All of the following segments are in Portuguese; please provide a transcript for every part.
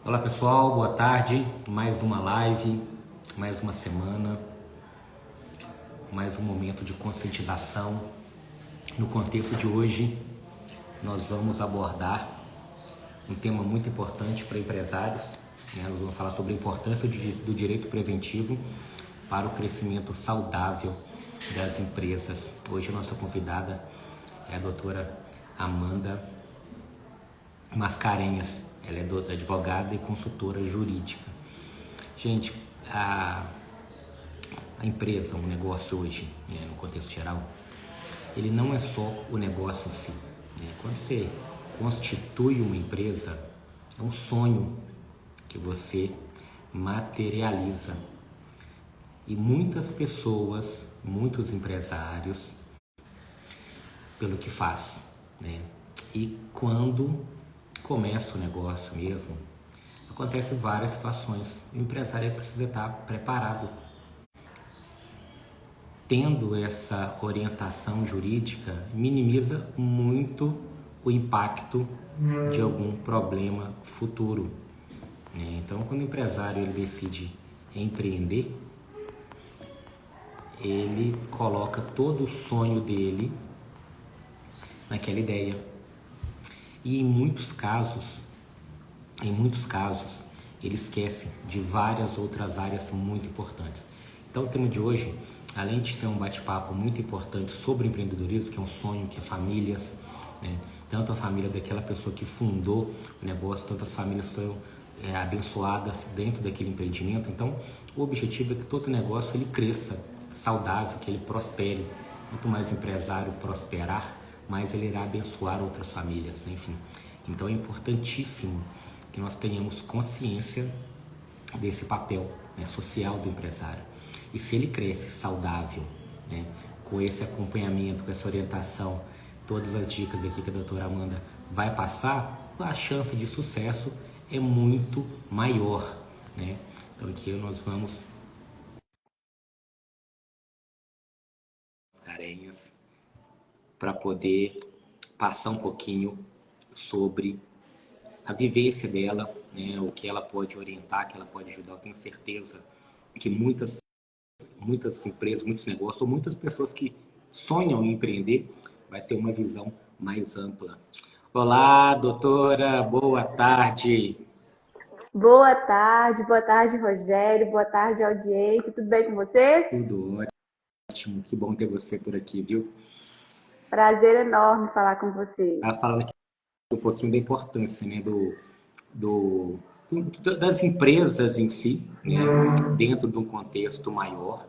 Olá pessoal, boa tarde. Mais uma live, mais uma semana, mais um momento de conscientização. No contexto de hoje, nós vamos abordar um tema muito importante para empresários. Nós vamos falar sobre a importância do direito preventivo para o crescimento saudável das empresas. Hoje a nossa convidada é a doutora Amanda Mascarenhas. Ela é advogada e consultora jurídica. Gente, a empresa, um negócio hoje, no contexto geral, ele não é só o negócio em si. Quando você constitui uma empresa, é um sonho que você materializa. E muitas pessoas, muitos empresários, pelo que faz, E quando começa o negócio mesmo, acontecem várias situações. O empresário precisa estar preparado. Tendo essa orientação jurídica, minimiza muito o impacto de algum problema futuro. Então, quando o empresário ele decide empreender, ele coloca todo o sonho dele naquela ideia. E em muitos casos, ele esquece de várias outras áreas muito importantes. Então, o tema de hoje, além de ser um bate-papo muito importante sobre empreendedorismo, que é um sonho que famílias, tanto a família daquela pessoa que fundou o negócio, tanto as famílias são abençoadas dentro daquele empreendimento. Então, o objetivo é que todo negócio ele cresça saudável, que ele prospere. Quanto mais o empresário prosperar, mais ele irá abençoar outras famílias, enfim. Então é importantíssimo que nós tenhamos consciência desse papel social do empresário. E se ele cresce saudável, com esse acompanhamento, com essa orientação, todas as dicas aqui que a doutora Amanda vai passar, a chance de sucesso é muito maior. Então aqui nós vamos carenhas para poder passar um pouquinho sobre a vivência dela, o que ela pode orientar, que ela pode ajudar. Eu tenho certeza que muitas empresas, muitos negócios, ou muitas pessoas que sonham em empreender, vai ter uma visão mais ampla. Olá, doutora, boa tarde. Boa tarde, Rogério, boa tarde, audiência. Tudo bem com vocês? Tudo ótimo, que bom ter você por aqui, viu? Prazer enorme falar com vocês. Falando aqui um pouquinho da importância, das empresas em si, dentro de um contexto maior,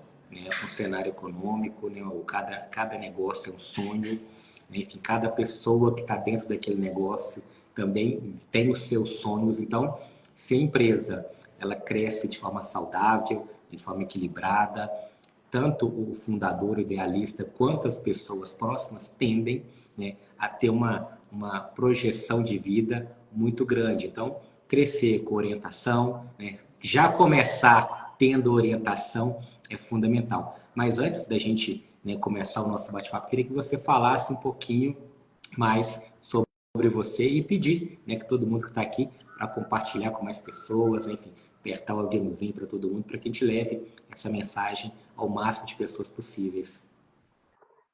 um cenário econômico, cada negócio é um sonho, enfim, cada pessoa que está dentro daquele negócio também tem os seus sonhos. Então, se a empresa ela cresce de forma saudável, de forma equilibrada, tanto o fundador, o idealista, quanto as pessoas próximas tendem a ter uma projeção de vida muito grande. Então, crescer com orientação, já começar tendo orientação é fundamental. Mas antes da gente começar o nosso bate-papo, queria que você falasse um pouquinho mais sobre você e pedir que todo mundo que está aqui para compartilhar com mais pessoas, enfim, apertar o aviãozinho para todo mundo, para que a gente leve essa mensagem ao máximo de pessoas possíveis.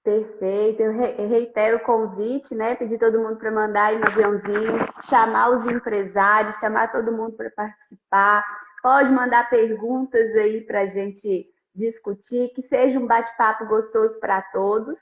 Perfeito, eu reitero o convite, pedir todo mundo para mandar aí no aviãozinho, chamar os empresários, chamar todo mundo para participar. Pode mandar perguntas aí para a gente discutir, que seja um bate-papo gostoso para todos.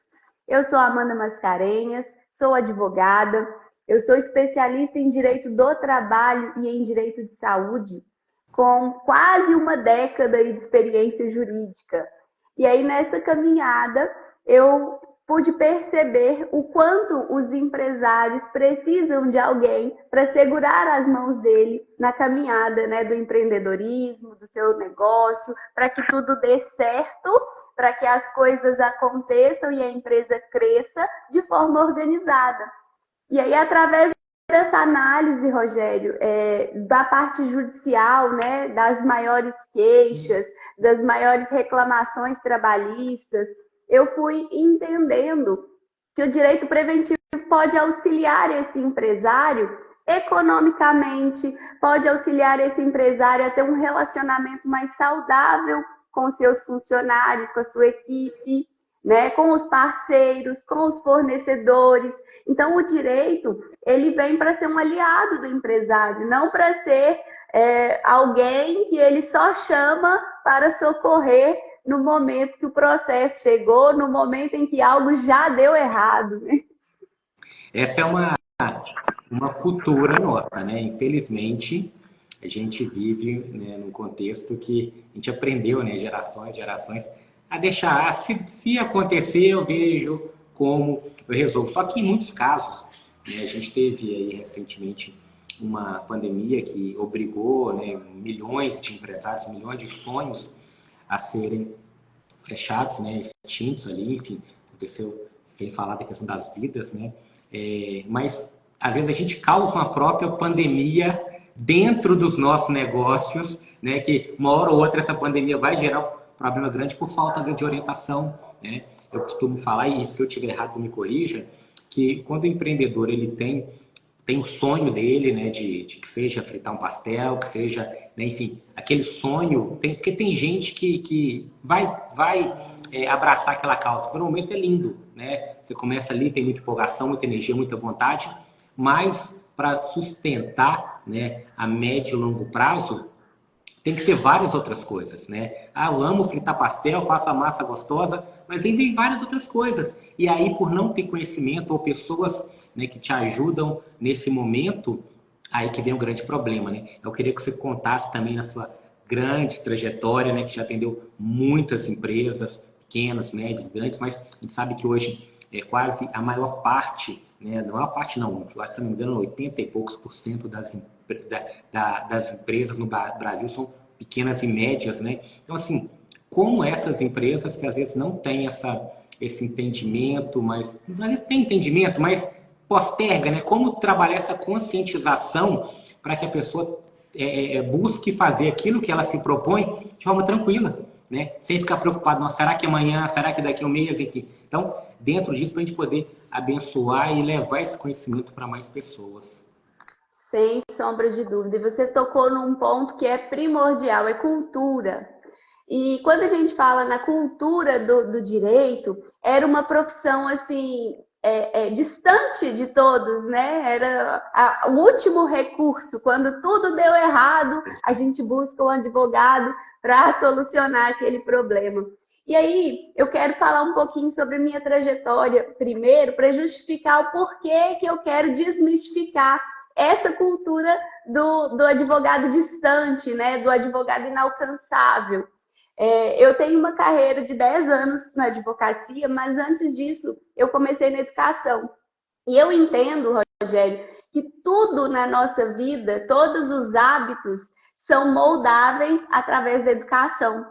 Eu sou Amanda Mascarenhas, sou advogada, eu sou especialista em direito do trabalho e em direito de saúde, com quase uma década de experiência jurídica. E aí, nessa caminhada, eu pude perceber o quanto os empresários precisam de alguém para segurar as mãos dele na caminhada do empreendedorismo, do seu negócio, para que tudo dê certo, para que as coisas aconteçam e a empresa cresça de forma organizada. E aí, através dessa análise, Rogério, da parte judicial, das maiores queixas, das maiores reclamações trabalhistas, eu fui entendendo que o direito preventivo pode auxiliar esse empresário economicamente, pode auxiliar esse empresário a ter um relacionamento mais saudável com seus funcionários, com a sua equipe, né, com os parceiros, com os fornecedores. Então, o direito, ele vem para ser um aliado do empresário, não para ser alguém que ele só chama para socorrer no momento que o processo chegou, no momento em que algo já deu errado. Né? Essa é uma cultura nossa, né? Infelizmente, a gente vive, né, num contexto que a gente aprendeu, né, gerações, a deixar, se acontecer, eu vejo como eu resolvo. Só que em muitos casos, né, a gente teve aí recentemente uma pandemia que obrigou, né, milhões de empresários, milhões de sonhos a serem fechados, né, extintos ali, enfim, aconteceu, sem falar da questão das vidas, né, mas às vezes a gente causa uma própria pandemia dentro dos nossos negócios, né, que uma hora ou outra essa pandemia vai gerar um problema grande por falta às vezes, de orientação, né. Eu costumo falar, e se eu estiver errado me corrija, que quando o empreendedor ele tem o sonho dele, né, de que seja fritar um pastel, que seja, né, enfim, aquele sonho, porque tem gente que vai abraçar aquela causa. Por um momento é lindo, né? Você começa ali, tem muita empolgação, muita energia, muita vontade, mas para sustentar, né, a médio e longo prazo, tem que ter várias outras coisas, né? Ah, eu amo fritar pastel, faço a massa gostosa, mas aí vem várias outras coisas. E aí, por não ter conhecimento ou pessoas, né, que te ajudam nesse momento, aí que vem um grande problema, né? Eu queria que você contasse também na sua grande trajetória, né, que já atendeu muitas empresas, pequenas, médias, grandes, mas a gente sabe que hoje é quase a maior parte, né, não é a maior parte não, eu acho, se não me engano, 80 e poucos por cento das empresas no Brasil são pequenas e médias, né? Então, assim, como essas empresas que às vezes não têm esse entendimento, mas eles têm entendimento, mas posterga, né? Como trabalhar essa conscientização para que a pessoa busque fazer aquilo que ela se propõe de forma tranquila, né? Sem ficar preocupado, nossa, será que amanhã, será que daqui a um mês, enfim. Então, dentro disso, para a gente poder abençoar e levar esse conhecimento para mais pessoas. Sem sombra de dúvida. E você tocou num ponto que é primordial, é cultura. E quando a gente fala na cultura do direito, era uma profissão assim distante de todos, né? Era o último recurso. Quando tudo deu errado, a gente busca um advogado para solucionar aquele problema. E aí, eu quero falar um pouquinho sobre a minha trajetória primeiro, para justificar o porquê que eu quero desmistificar essa cultura do advogado distante, né? Do advogado inalcançável. Eu tenho uma carreira de 10 anos na advocacia, mas antes disso eu comecei na educação. E eu entendo, Rogério, que tudo na nossa vida, todos os hábitos, são moldáveis através da educação.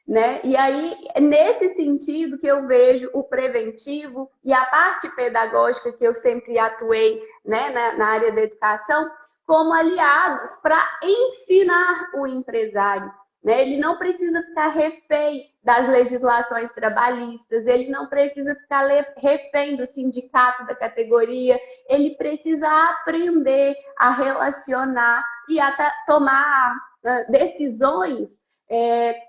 Né? E aí, nesse sentido que eu vejo o preventivo e a parte pedagógica que eu sempre atuei, né, na área da educação, como aliados para ensinar o empresário. Né? Ele não precisa ficar refém das legislações trabalhistas, ele não precisa ficar refém do sindicato da categoria, ele precisa aprender a relacionar e a tomar decisões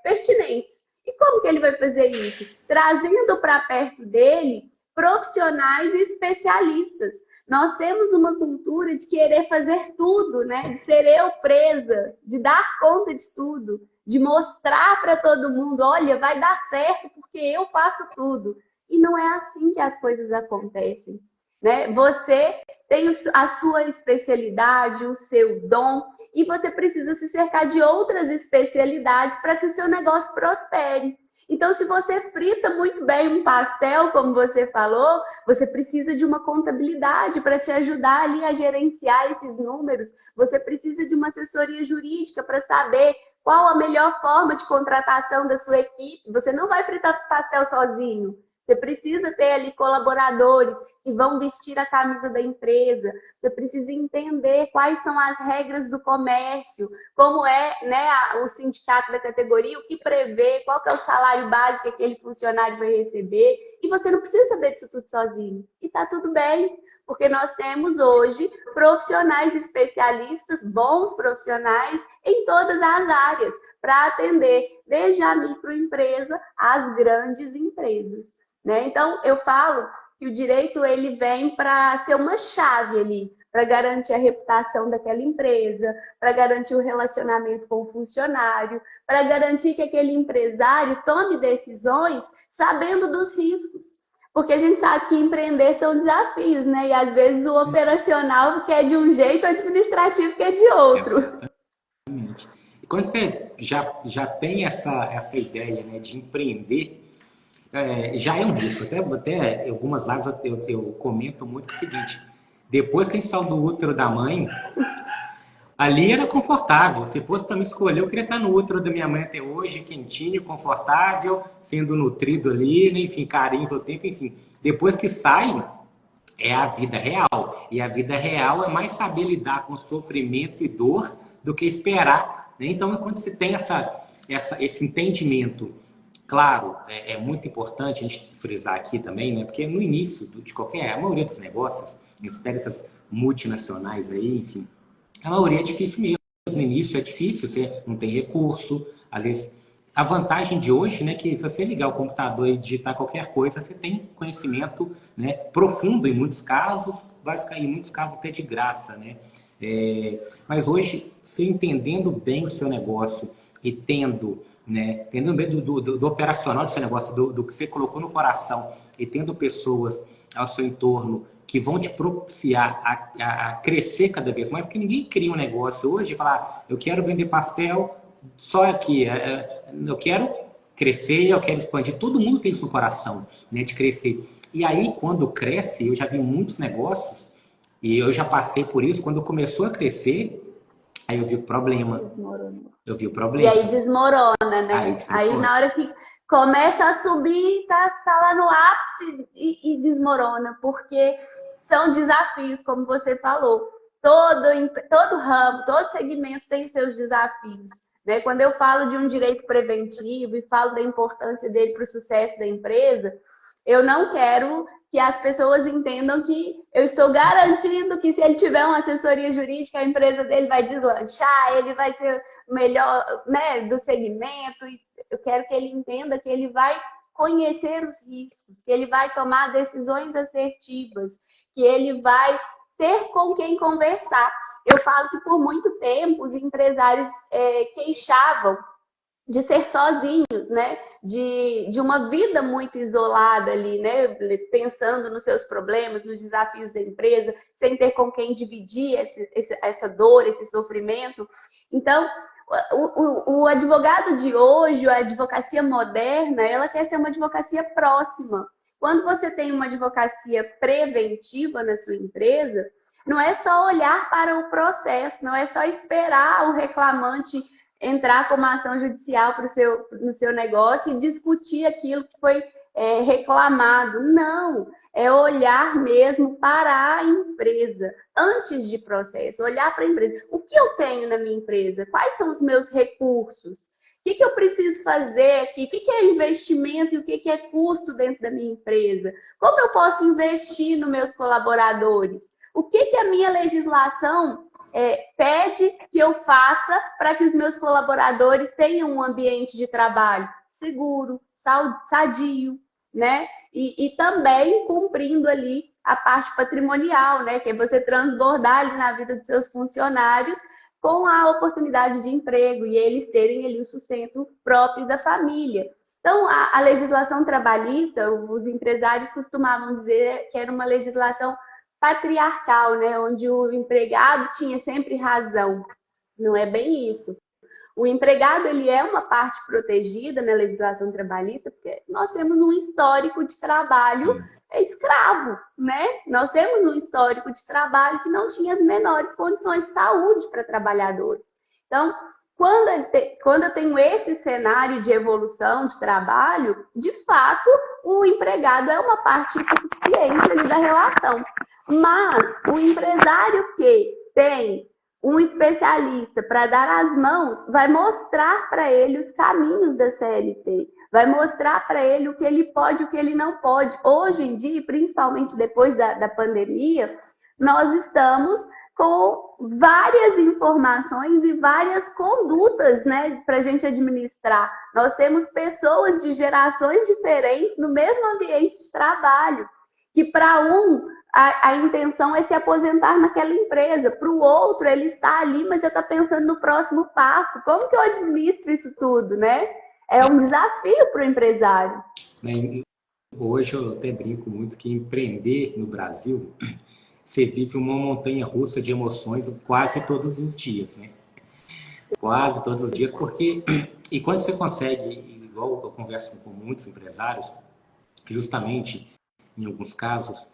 pertinentes. E como que ele vai fazer isso? Trazendo para perto dele profissionais e especialistas. Nós temos uma cultura de querer fazer tudo, né? De ser eu presa, de dar conta de tudo, de mostrar para todo mundo, olha, vai dar certo porque eu faço tudo. E não é assim que as coisas acontecem. Né? Você tem a sua especialidade, o seu dom, e você precisa se cercar de outras especialidades para que o seu negócio prospere. Então, se você frita muito bem um pastel, como você falou, você precisa de uma contabilidade para te ajudar ali a gerenciar esses números. Você precisa de uma assessoria jurídica para saber qual a melhor forma de contratação da sua equipe. Você não vai fritar pastel sozinho. Você precisa ter ali colaboradores que vão vestir a camisa da empresa. Você precisa entender quais são as regras do comércio, como é, né, o sindicato da categoria, o que prevê, qual que é o salário básico que aquele funcionário vai receber. E você não precisa saber disso tudo sozinho. E tá tudo bem, Porque nós temos hoje profissionais especialistas, bons profissionais em todas as áreas, para atender desde a microempresa às grandes empresas, né? Então, eu falo que o direito ele vem para ser uma chave ali, para garantir a reputação daquela empresa, para garantir o relacionamento com o funcionário, para garantir que aquele empresário tome decisões sabendo dos riscos. Porque a gente sabe que empreender são desafios, né? E às vezes o operacional quer de um jeito, o administrativo quer de outro. Exatamente. E quando você já tem essa ideia, né, de empreender, já é um risco. Até algumas lives eu comento muito o seguinte: depois que a gente saiu do útero da mãe, ali era confortável. Se fosse para me escolher, eu queria estar no útero da minha mãe até hoje, quentinho, confortável, sendo nutrido ali, né? Enfim, carinho todo tempo, enfim. Depois que sai, é a vida real. E a vida real é mais saber lidar com sofrimento e dor do que esperar, né? Então, quando você tem esse entendimento, claro, é muito importante a gente frisar aqui também, né? Porque no início a maioria dos negócios, espera essas multinacionais aí, enfim, a maioria é difícil mesmo. No início é difícil, você não tem recurso. Às vezes, a vantagem de hoje, né, que se você ligar o computador e digitar qualquer coisa, você tem conhecimento, né, profundo em muitos casos, basicamente em muitos casos até de graça, né? Mas hoje, você entendendo bem o seu negócio e entendendo bem do operacional do seu negócio, do que você colocou no coração e tendo pessoas ao seu entorno que vão te propiciar a crescer cada vez mais, porque ninguém cria um negócio hoje e falar, eu quero vender pastel só aqui, eu quero crescer, eu quero expandir. Todo mundo tem isso no coração, né, de crescer. E aí, quando cresce, eu já vi muitos negócios, e eu já passei por isso, quando começou a crescer, aí eu vi o problema. Desmoronou. Eu vi o problema. E aí desmorona, né? Aí na hora que começa a subir, tá lá no ápice e desmorona, porque são desafios, como você falou. Todo ramo, todo segmento tem os seus desafios, né? Quando eu falo de um direito preventivo e falo da importância dele para o sucesso da empresa, eu não quero que as pessoas entendam que eu estou garantindo que se ele tiver uma assessoria jurídica, a empresa dele vai deslanchar, ele vai ser o melhor, né, do segmento. Eu quero que ele entenda que ele vai conhecer os riscos, que ele vai tomar decisões assertivas, que ele vai ter com quem conversar. Eu falo que por muito tempo os empresários queixavam de ser sozinhos, né? De uma vida muito isolada ali, né? Pensando nos seus problemas, nos desafios da empresa, sem ter com quem dividir essa dor, esse sofrimento. Então, o advogado de hoje, a advocacia moderna, ela quer ser uma advocacia próxima. Quando você tem uma advocacia preventiva na sua empresa, não é só olhar para o processo, não é só esperar o reclamante entrar com uma ação judicial no seu negócio e discutir aquilo que foi reclamado. Não, é olhar mesmo para a empresa, antes de processo, olhar para a empresa. O que eu tenho na minha empresa? Quais são os meus recursos? O que eu preciso fazer aqui? O que é investimento e o que é custo dentro da minha empresa? Como eu posso investir nos meus colaboradores? O que a minha legislação pede que eu faça para que os meus colaboradores tenham um ambiente de trabalho seguro, sadio, né? E também cumprindo ali a parte patrimonial, né? Que é você transbordar ali na vida dos seus funcionários com a oportunidade de emprego e eles terem ali o sustento próprio da família. Então, a legislação trabalhista, os empresários costumavam dizer que era uma legislação patriarcal, né? Onde o empregado tinha sempre razão. Não é bem isso. O empregado ele é uma parte protegida na legislação trabalhista, porque nós temos um histórico de trabalho escravo, né? Nós temos um histórico de trabalho que não tinha as menores condições de saúde para trabalhadores. Então, quando eu tenho esse cenário de evolução de trabalho, de fato, o empregado é uma parte insuficiente ali da relação. Mas o empresário que tem um especialista para dar as mãos vai mostrar para ele os caminhos da CLT, vai mostrar para ele o que ele pode e o que ele não pode. Hoje em dia, principalmente depois da pandemia, nós estamos com várias informações e várias condutas, né, para a gente administrar. Nós temos pessoas de gerações diferentes no mesmo ambiente de trabalho, que para um a intenção é se aposentar naquela empresa, para o outro ele está ali, mas já está pensando no próximo passo. Como que eu administro isso tudo, né? É um desafio para o empresário. Hoje eu até brinco muito que empreender no Brasil, você vive uma montanha-russa de emoções quase todos os dias, né? Quase todos os dias, porque... E quando você consegue, igual eu converso com muitos empresários, justamente, em alguns casos,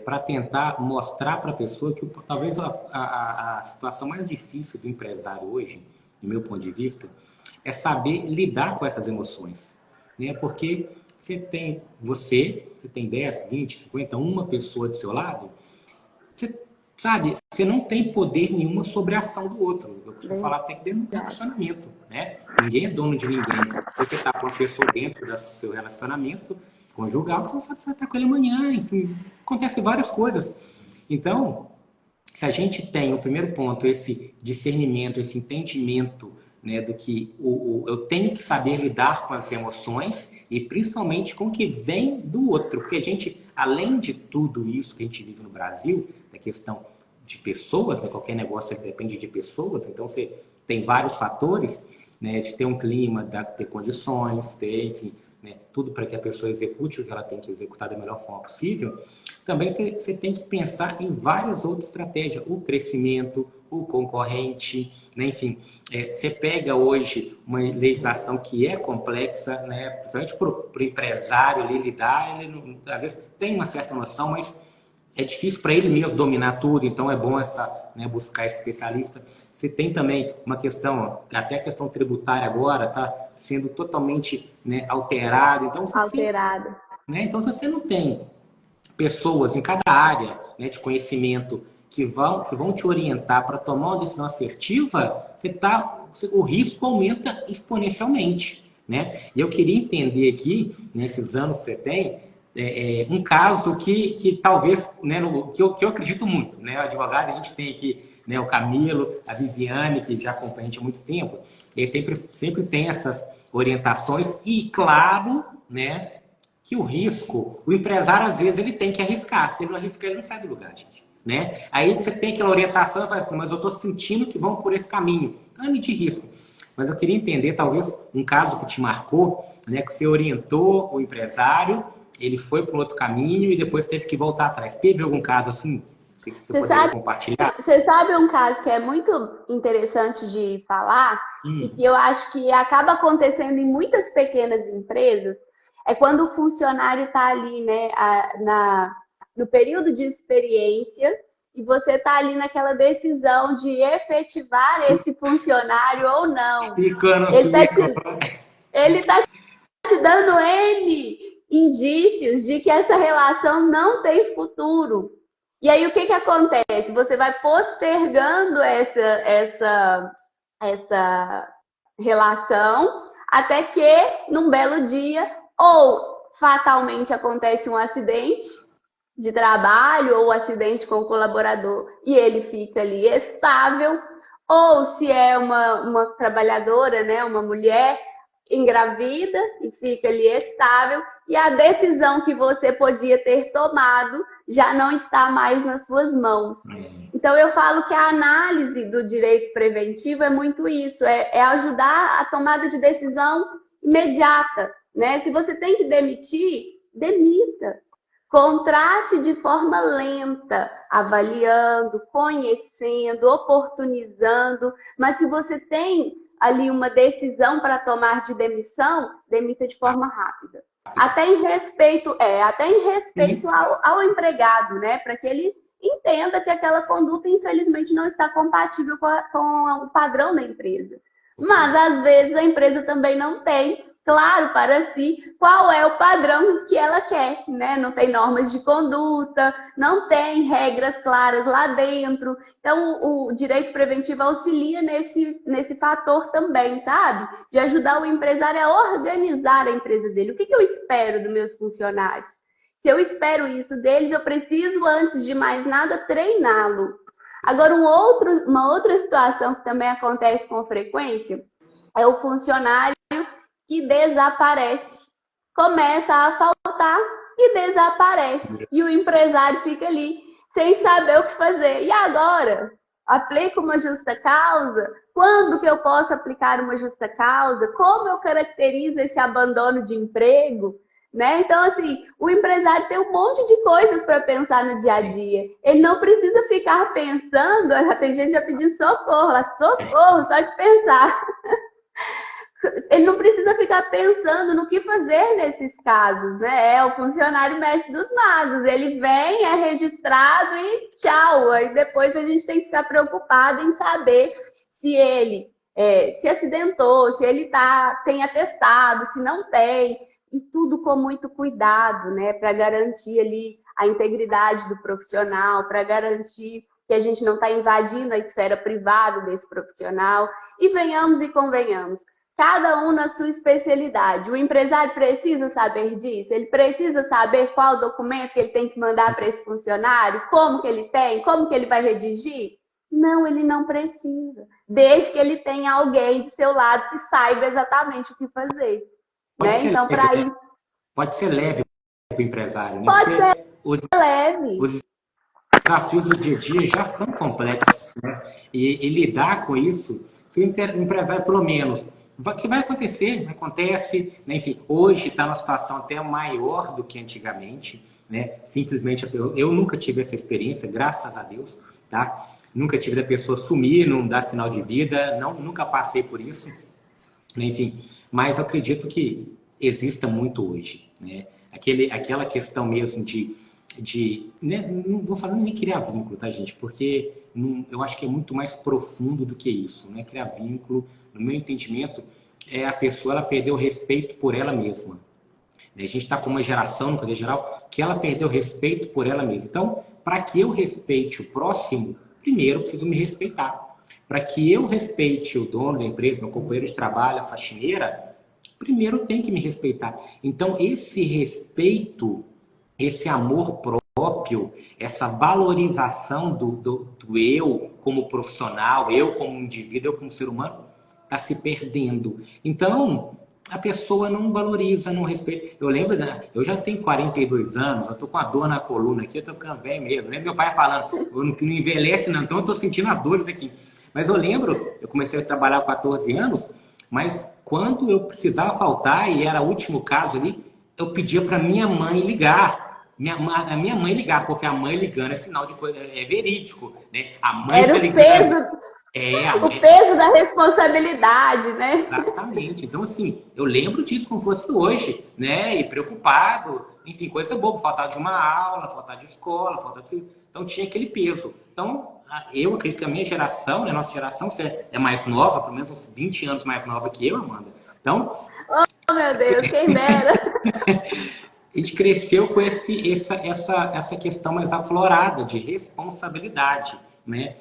para tentar mostrar para a pessoa que talvez a situação mais difícil do empresário hoje, do meu ponto de vista, é saber lidar com essas emoções, né? Porque você tem 10, 20, 50, uma pessoa do seu lado, você sabe, você não tem poder nenhuma sobre a ação do outro. Eu costumo falar até que dentro do relacionamento, né? Ninguém é dono de ninguém. Você está com uma pessoa dentro do seu relacionamento conjugal, que você não sabe se vai estar com ele amanhã, enfim, acontece várias coisas. Então, se a gente tem o primeiro ponto, esse discernimento, esse entendimento, né, do que eu tenho que saber lidar com as emoções e principalmente com o que vem do outro, porque a gente, além de tudo isso que a gente vive no Brasil, da questão de pessoas, né, qualquer negócio depende de pessoas, então você tem vários fatores, né, de ter um clima, ter condições, ter, enfim, né, tudo para que a pessoa execute o que ela tem que executar da melhor forma possível. Também você tem que pensar em várias outras estratégias, o crescimento, o concorrente, né? Enfim, você pega hoje uma legislação que é complexa, né? Principalmente para o empresário ali lidar, ele não, às vezes tem uma certa noção, mas é difícil para ele mesmo dominar tudo, então é bom né, buscar esse especialista. Você tem também uma questão, até a questão tributária agora está sendo totalmente, né, alterada. Então, então, se você não tem pessoas em cada área, né, de conhecimento que vão te orientar para tomar uma decisão assertiva, o risco aumenta exponencialmente, né? E eu queria entender aqui, nesses anos que você tem, um caso que talvez, né, que eu acredito muito, né? O advogado, a gente tem aqui, né, o Camilo, a Viviane, que já acompanha a gente há muito tempo, e sempre tem essas orientações e, claro, né, que o risco, o empresário, às vezes, ele tem que arriscar. Se ele não arriscar, ele não sai do lugar, gente. Né? Aí você tem aquela orientação e fala assim, mas eu estou sentindo que vão por esse caminho. Então é medir risco. Mas eu queria entender, talvez, um caso que te marcou, né, que você orientou o empresário, ele foi para um outro caminho e depois teve que voltar atrás. Teve algum caso assim que você poderia compartilhar? Você sabe um caso que é muito interessante de falar e que eu acho que acaba acontecendo em muitas pequenas empresas, é quando o funcionário está ali, né, no período de experiência e você está ali naquela decisão de efetivar esse funcionário ou não. Ele está te dando N indícios de que essa relação não tem futuro. E aí o que acontece? Você vai postergando essa relação até que, num belo dia, ou fatalmente acontece um acidente de trabalho ou um acidente com o colaborador e ele fica ali estável, ou se é uma trabalhadora, né, uma mulher engravida e fica ali estável e a decisão que você podia ter tomado já não está mais nas suas mãos. Então eu falo que a análise do direito preventivo é muito isso, é ajudar a tomada de decisão imediata, né? Se você tem que demitir, demita. Contrate de forma lenta, avaliando, conhecendo, oportunizando, mas se você tem ali uma decisão para tomar de demissão, demita de forma rápida. Até em respeito ao empregado, né? Para que ele entenda que aquela conduta, infelizmente, não está compatível com o padrão da empresa. Mas, às vezes, a empresa também não tem claro para si qual é o padrão que ela quer, né? Não tem normas de conduta, não tem regras claras lá dentro. Então, o direito preventivo auxilia nesse fator também, sabe? De ajudar o empresário a organizar a empresa dele. O que eu espero dos meus funcionários? Se eu espero isso deles, eu preciso, antes de mais nada, treiná-lo. Agora, uma outra situação que também acontece com frequência é o funcionário que desaparece. Começa a faltar e desaparece. E o empresário fica ali, sem saber o que fazer. E agora? Aplico uma justa causa? Quando que eu posso aplicar uma justa causa? Como eu caracterizo esse abandono de emprego? Né? Então, assim, o empresário tem um monte de coisas para pensar no dia a dia. Ele não precisa ficar pensando, tem gente já pedindo socorro, socorro, só de pensar. Ele não precisa ficar pensando no que fazer nesses casos, né? É o funcionário mestre dos magos. Ele vem, é registrado e tchau. Aí depois a gente tem que ficar preocupado em saber se ele se acidentou, se ele tem atestado, se não tem. E tudo com muito cuidado, né? Para garantir ali a integridade do profissional, para garantir que a gente não está invadindo a esfera privada desse profissional. E venhamos e convenhamos. Cada um na sua especialidade. O empresário precisa saber disso? Ele precisa saber qual documento que ele tem que mandar para esse funcionário? Como que ele tem? Como que ele vai redigir? Não, ele não precisa. Desde que ele tenha alguém do seu lado que saiba exatamente o que fazer. Né? Então, para isso... Pode ser leve para o empresário. Né? Pode ser leve. Os desafios do dia a dia já são complexos. Né? E lidar com isso, se o empresário, pelo menos... O que vai acontecer? Acontece, né? Enfim, hoje está numa situação até maior do que antigamente, né? Simplesmente, eu nunca tive essa experiência, graças a Deus, tá? Nunca tive da pessoa sumir, não dar sinal de vida, nunca passei por isso, né? Enfim, mas eu acredito que exista muito hoje, né? Aquela questão mesmo né? Não vou falar nem criar vínculo, tá, gente? Porque eu acho que é muito mais profundo do que isso, né? Criar vínculo, no meu entendimento, a pessoa ela perdeu o respeito por ela mesma. A gente está com uma geração, no poder geral, que ela perdeu o respeito por ela mesma. Então, para que eu respeite o próximo, primeiro eu preciso me respeitar. Para que eu respeite o dono da empresa, meu companheiro de trabalho, a faxineira, primeiro eu tenho que me respeitar. Então, esse respeito, esse amor próprio, essa valorização do eu como profissional, eu como indivíduo, eu como ser humano, está se perdendo. Então, a pessoa não valoriza, não respeita. Eu lembro, né? Eu já tenho 42 anos, eu estou com a dor na coluna aqui, eu estou ficando velho mesmo. Lembro meu pai falando, não envelhece não, então eu estou sentindo as dores aqui. Mas eu lembro, eu comecei a trabalhar com 14 anos, mas quando eu precisava faltar, e era o último caso ali, eu pedia para minha mãe ligar. A minha mãe ligar, porque a mãe ligando é sinal de coisa, é verídico, né? A mãe era o peso... O peso da responsabilidade, né? Exatamente. Então, assim, eu lembro disso como fosse hoje, né? E preocupado, enfim, coisa boba, faltar de uma aula, faltar de escola, faltar de... Então, tinha aquele peso. Então, eu acredito que a minha geração, né, a nossa geração, você é mais nova, pelo menos uns 20 anos mais nova que eu, Amanda. Então... Oh, meu Deus, quem dera! A gente cresceu com essa questão mais aflorada de responsabilidade, né?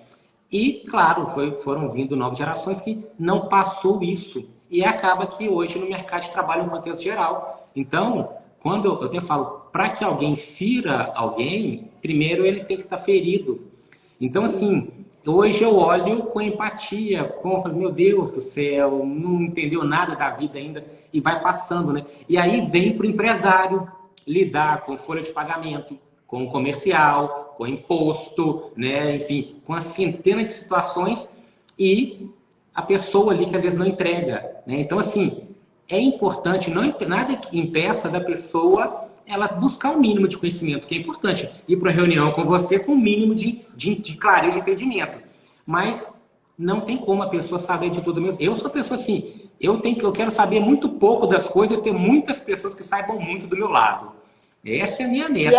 E, claro, foram vindo novas gerações que não passou isso. E acaba que hoje no mercado de trabalho, no contexto geral. Então, quando eu até falo, para que alguém fira alguém, primeiro ele tem que estar ferido. Então, assim, hoje eu olho com empatia, falo, meu Deus do céu, não entendeu nada da vida ainda, e vai passando, né? E aí vem para o empresário lidar com folha de pagamento, com o comercial, com imposto, né? Enfim, com a centena de situações e a pessoa ali que às vezes não entrega, né? Então, assim, é importante, nada que impeça da pessoa ela buscar o mínimo de conhecimento, que é importante ir para uma reunião com você com o mínimo de clareza de entendimento. Mas não tem como a pessoa saber de tudo mesmo. Eu sou uma pessoa assim, eu quero saber muito pouco das coisas e ter muitas pessoas que saibam muito do meu lado. Essa é a minha meta.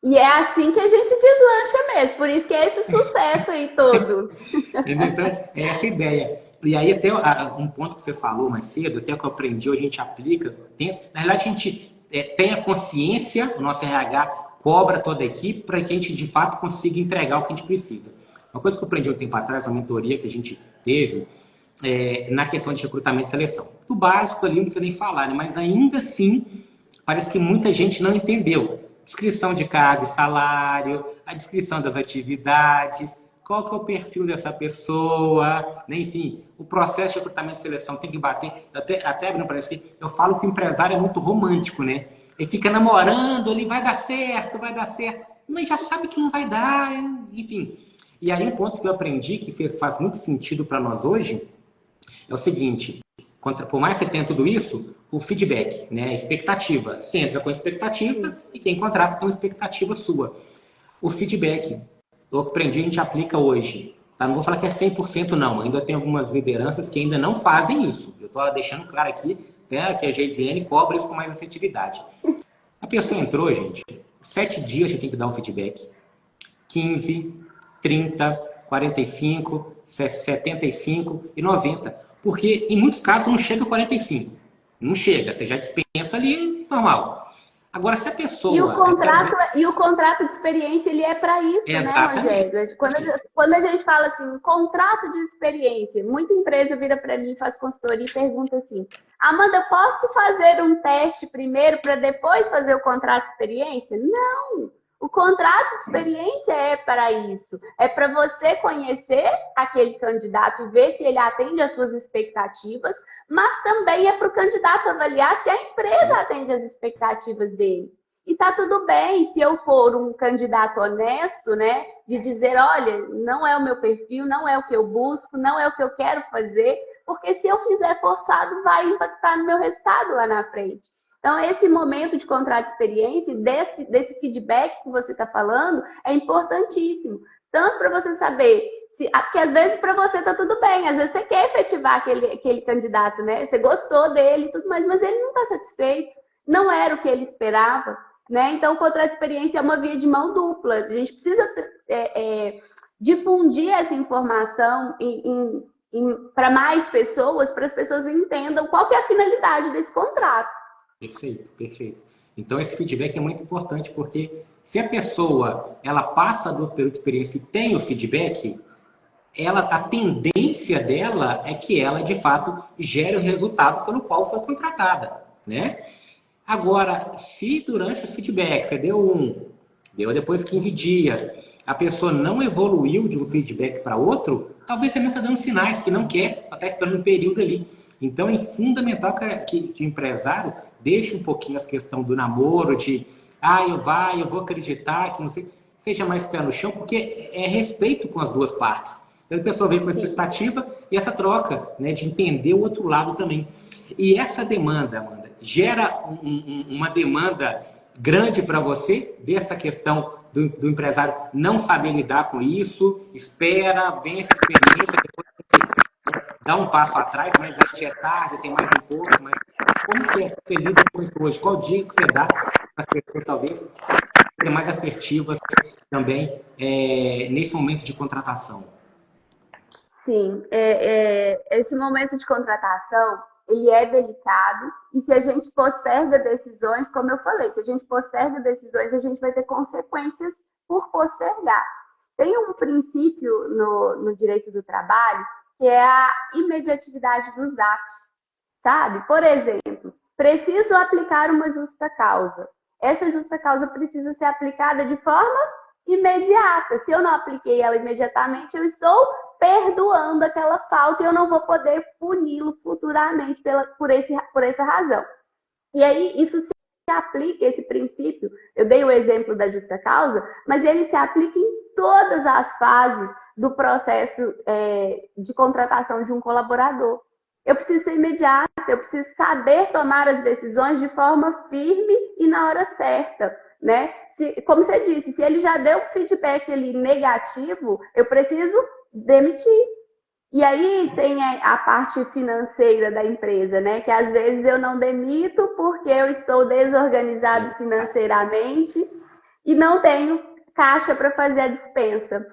E é assim que a gente deslancha mesmo, por isso que é esse sucesso aí todo. Então, é essa ideia. E aí até um ponto que você falou mais cedo, até que eu aprendi, hoje a gente aplica, na realidade a gente tem a consciência, o nosso RH cobra toda a equipe para que a gente de fato consiga entregar o que a gente precisa. Uma coisa que eu aprendi um tempo atrás, uma mentoria que a gente teve, na questão de recrutamento e seleção. Do básico ali não precisa nem falar, né? Mas ainda assim, parece que muita gente não entendeu. Descrição de cargo e salário, a descrição das atividades, qual que é o perfil dessa pessoa, né? Enfim, o processo de recrutamento e seleção tem que bater. Até não parece que eu falo que o empresário é muito romântico, né? Ele fica namorando, ele vai dar certo, mas já sabe que não vai dar, enfim. E aí um ponto que eu aprendi, que faz muito sentido para nós hoje, é o seguinte: por mais que você tenha tudo isso, o feedback, né? A expectativa. Você entra com expectativa e quem contrata tem uma expectativa sua. O feedback, eu aprendi, a gente aplica hoje. Tá? Não vou falar que é 100% não, ainda tem algumas lideranças que ainda não fazem isso. Eu estou deixando claro aqui, né, que a Geisiane cobra isso com mais assertividade. A pessoa entrou, gente, 7 dias você tem que dar um feedback. 15, 30, 45, 75 e 90. Porque em muitos casos não chega a 45. Não chega, você já dispensa ali normal. Agora, se a pessoa... E o contrato de experiência, ele é para isso, exatamente, né, Rogério? Quando a gente fala assim, contrato de experiência, muita empresa vira para mim, faz consultoria e pergunta assim: Amanda, posso fazer um teste primeiro para depois fazer o contrato de experiência? Não! O contrato de experiência é para isso. É para você conhecer aquele candidato e ver se ele atende às suas expectativas, mas também é para o candidato avaliar se a empresa atende às expectativas dele. E tá tudo bem se eu for um candidato honesto, né? De dizer, olha, não é o meu perfil, não é o que eu busco, não é o que eu quero fazer, porque se eu fizer forçado, vai impactar no meu resultado lá na frente. Então, esse momento de contrato de experiência, desse feedback que você está falando, é importantíssimo. Tanto para você saber, porque às vezes para você está tudo bem, às vezes você quer efetivar aquele candidato, né? Você gostou dele e tudo mais, mas ele não está satisfeito, não era o que ele esperava, né? Então, o contrato de experiência é uma via de mão dupla. A gente precisa difundir essa informação para mais pessoas, para as pessoas entendam qual que é a finalidade desse contrato. Perfeito, perfeito. Então, esse feedback é muito importante, porque se a pessoa ela passa do período de experiência e tem o feedback, a tendência dela é que ela, de fato, gere o resultado pelo qual foi contratada, né? Agora, se durante o feedback você deu depois 15 dias, a pessoa não evoluiu de um feedback para outro, talvez você não está dando sinais que não quer, está esperando um período ali. Então, é fundamental que o empresário deixe um pouquinho essa questão do namoro, de eu vou acreditar, que não sei, seja mais pé no chão, porque é respeito com as duas partes. Então, a pessoa vem com a expectativa e essa troca, né, de entender o outro lado também. E essa demanda, Amanda, gera uma demanda grande para você, dessa questão do empresário não saber lidar com isso, espera, vem essa experiência, depois dá um passo atrás, mas já é tarde, tem mais imposto, mas como que é que você lida com isso hoje? Qual dia que você dá para as pessoas, talvez, serem mais assertivas também nesse momento de contratação? Sim, esse momento de contratação, ele é delicado, e se a gente posterga decisões, como eu falei, se a gente posterga decisões, a gente vai ter consequências por postergar. Tem um princípio no direito do trabalho, que é a imediatividade dos atos, sabe? Por exemplo, preciso aplicar uma justa causa. Essa justa causa precisa ser aplicada de forma imediata. Se eu não apliquei ela imediatamente, eu estou perdoando aquela falta e eu não vou poder puni-lo futuramente por essa razão. E aí, isso se aplica, esse princípio, eu dei o exemplo da justa causa, mas ele se aplica em todas as fases do processo de contratação de um colaborador. Eu preciso ser imediata, eu preciso saber tomar as decisões de forma firme e na hora certa, né? Como você disse, se ele já deu feedback ali negativo, eu preciso demitir. E aí tem a parte financeira da empresa, né? Que às vezes eu não demito porque eu estou desorganizado financeiramente e não tenho caixa para fazer a dispensa.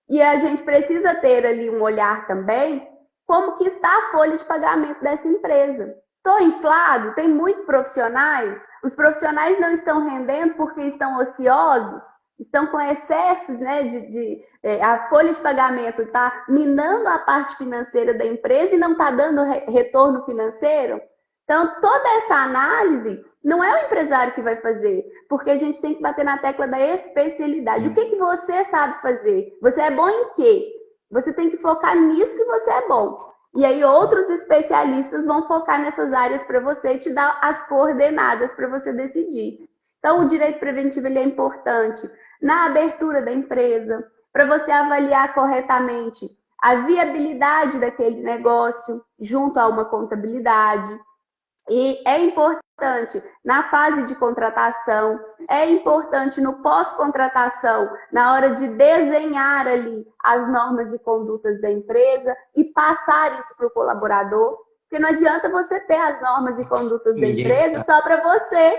E a gente precisa ter ali um olhar também como que está a folha de pagamento dessa empresa. Estou inflado? Tem muitos profissionais? Os profissionais não estão rendendo porque estão ociosos? Estão com excessos, né, a folha de pagamento está minando a parte financeira da empresa e não está dando retorno financeiro? Então, toda essa análise não é o empresário que vai fazer, porque a gente tem que bater na tecla da especialidade. O que, que você sabe fazer? Você é bom em quê? Você tem que focar nisso que você é bom. E aí outros especialistas vão focar nessas áreas para você e te dar as coordenadas para você decidir. Então, o direito preventivo ele é importante na abertura da empresa, para você avaliar corretamente a viabilidade daquele negócio junto a uma contabilidade. E é importante na fase de contratação, é importante no pós-contratação, na hora de desenhar ali as normas e condutas da empresa e passar isso para o colaborador, porque não adianta você ter as normas e condutas da empresa só para você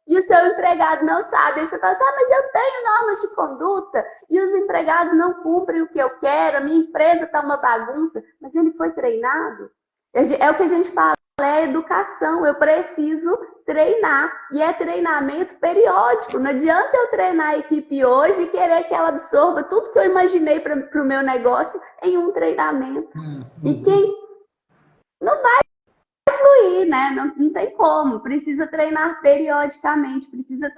e o seu empregado não sabe. Aí você fala assim, mas eu tenho normas de conduta e os empregados não cumprem o que eu quero, a minha empresa está uma bagunça, mas ele foi treinado? É o que a gente fala. É a educação, eu preciso treinar, e é treinamento periódico. Não adianta eu treinar a equipe hoje e querer que ela absorva tudo que eu imaginei para o meu negócio em um treinamento. E quem não vai fluir, né? Não tem como. Precisa treinar periodicamente, precisa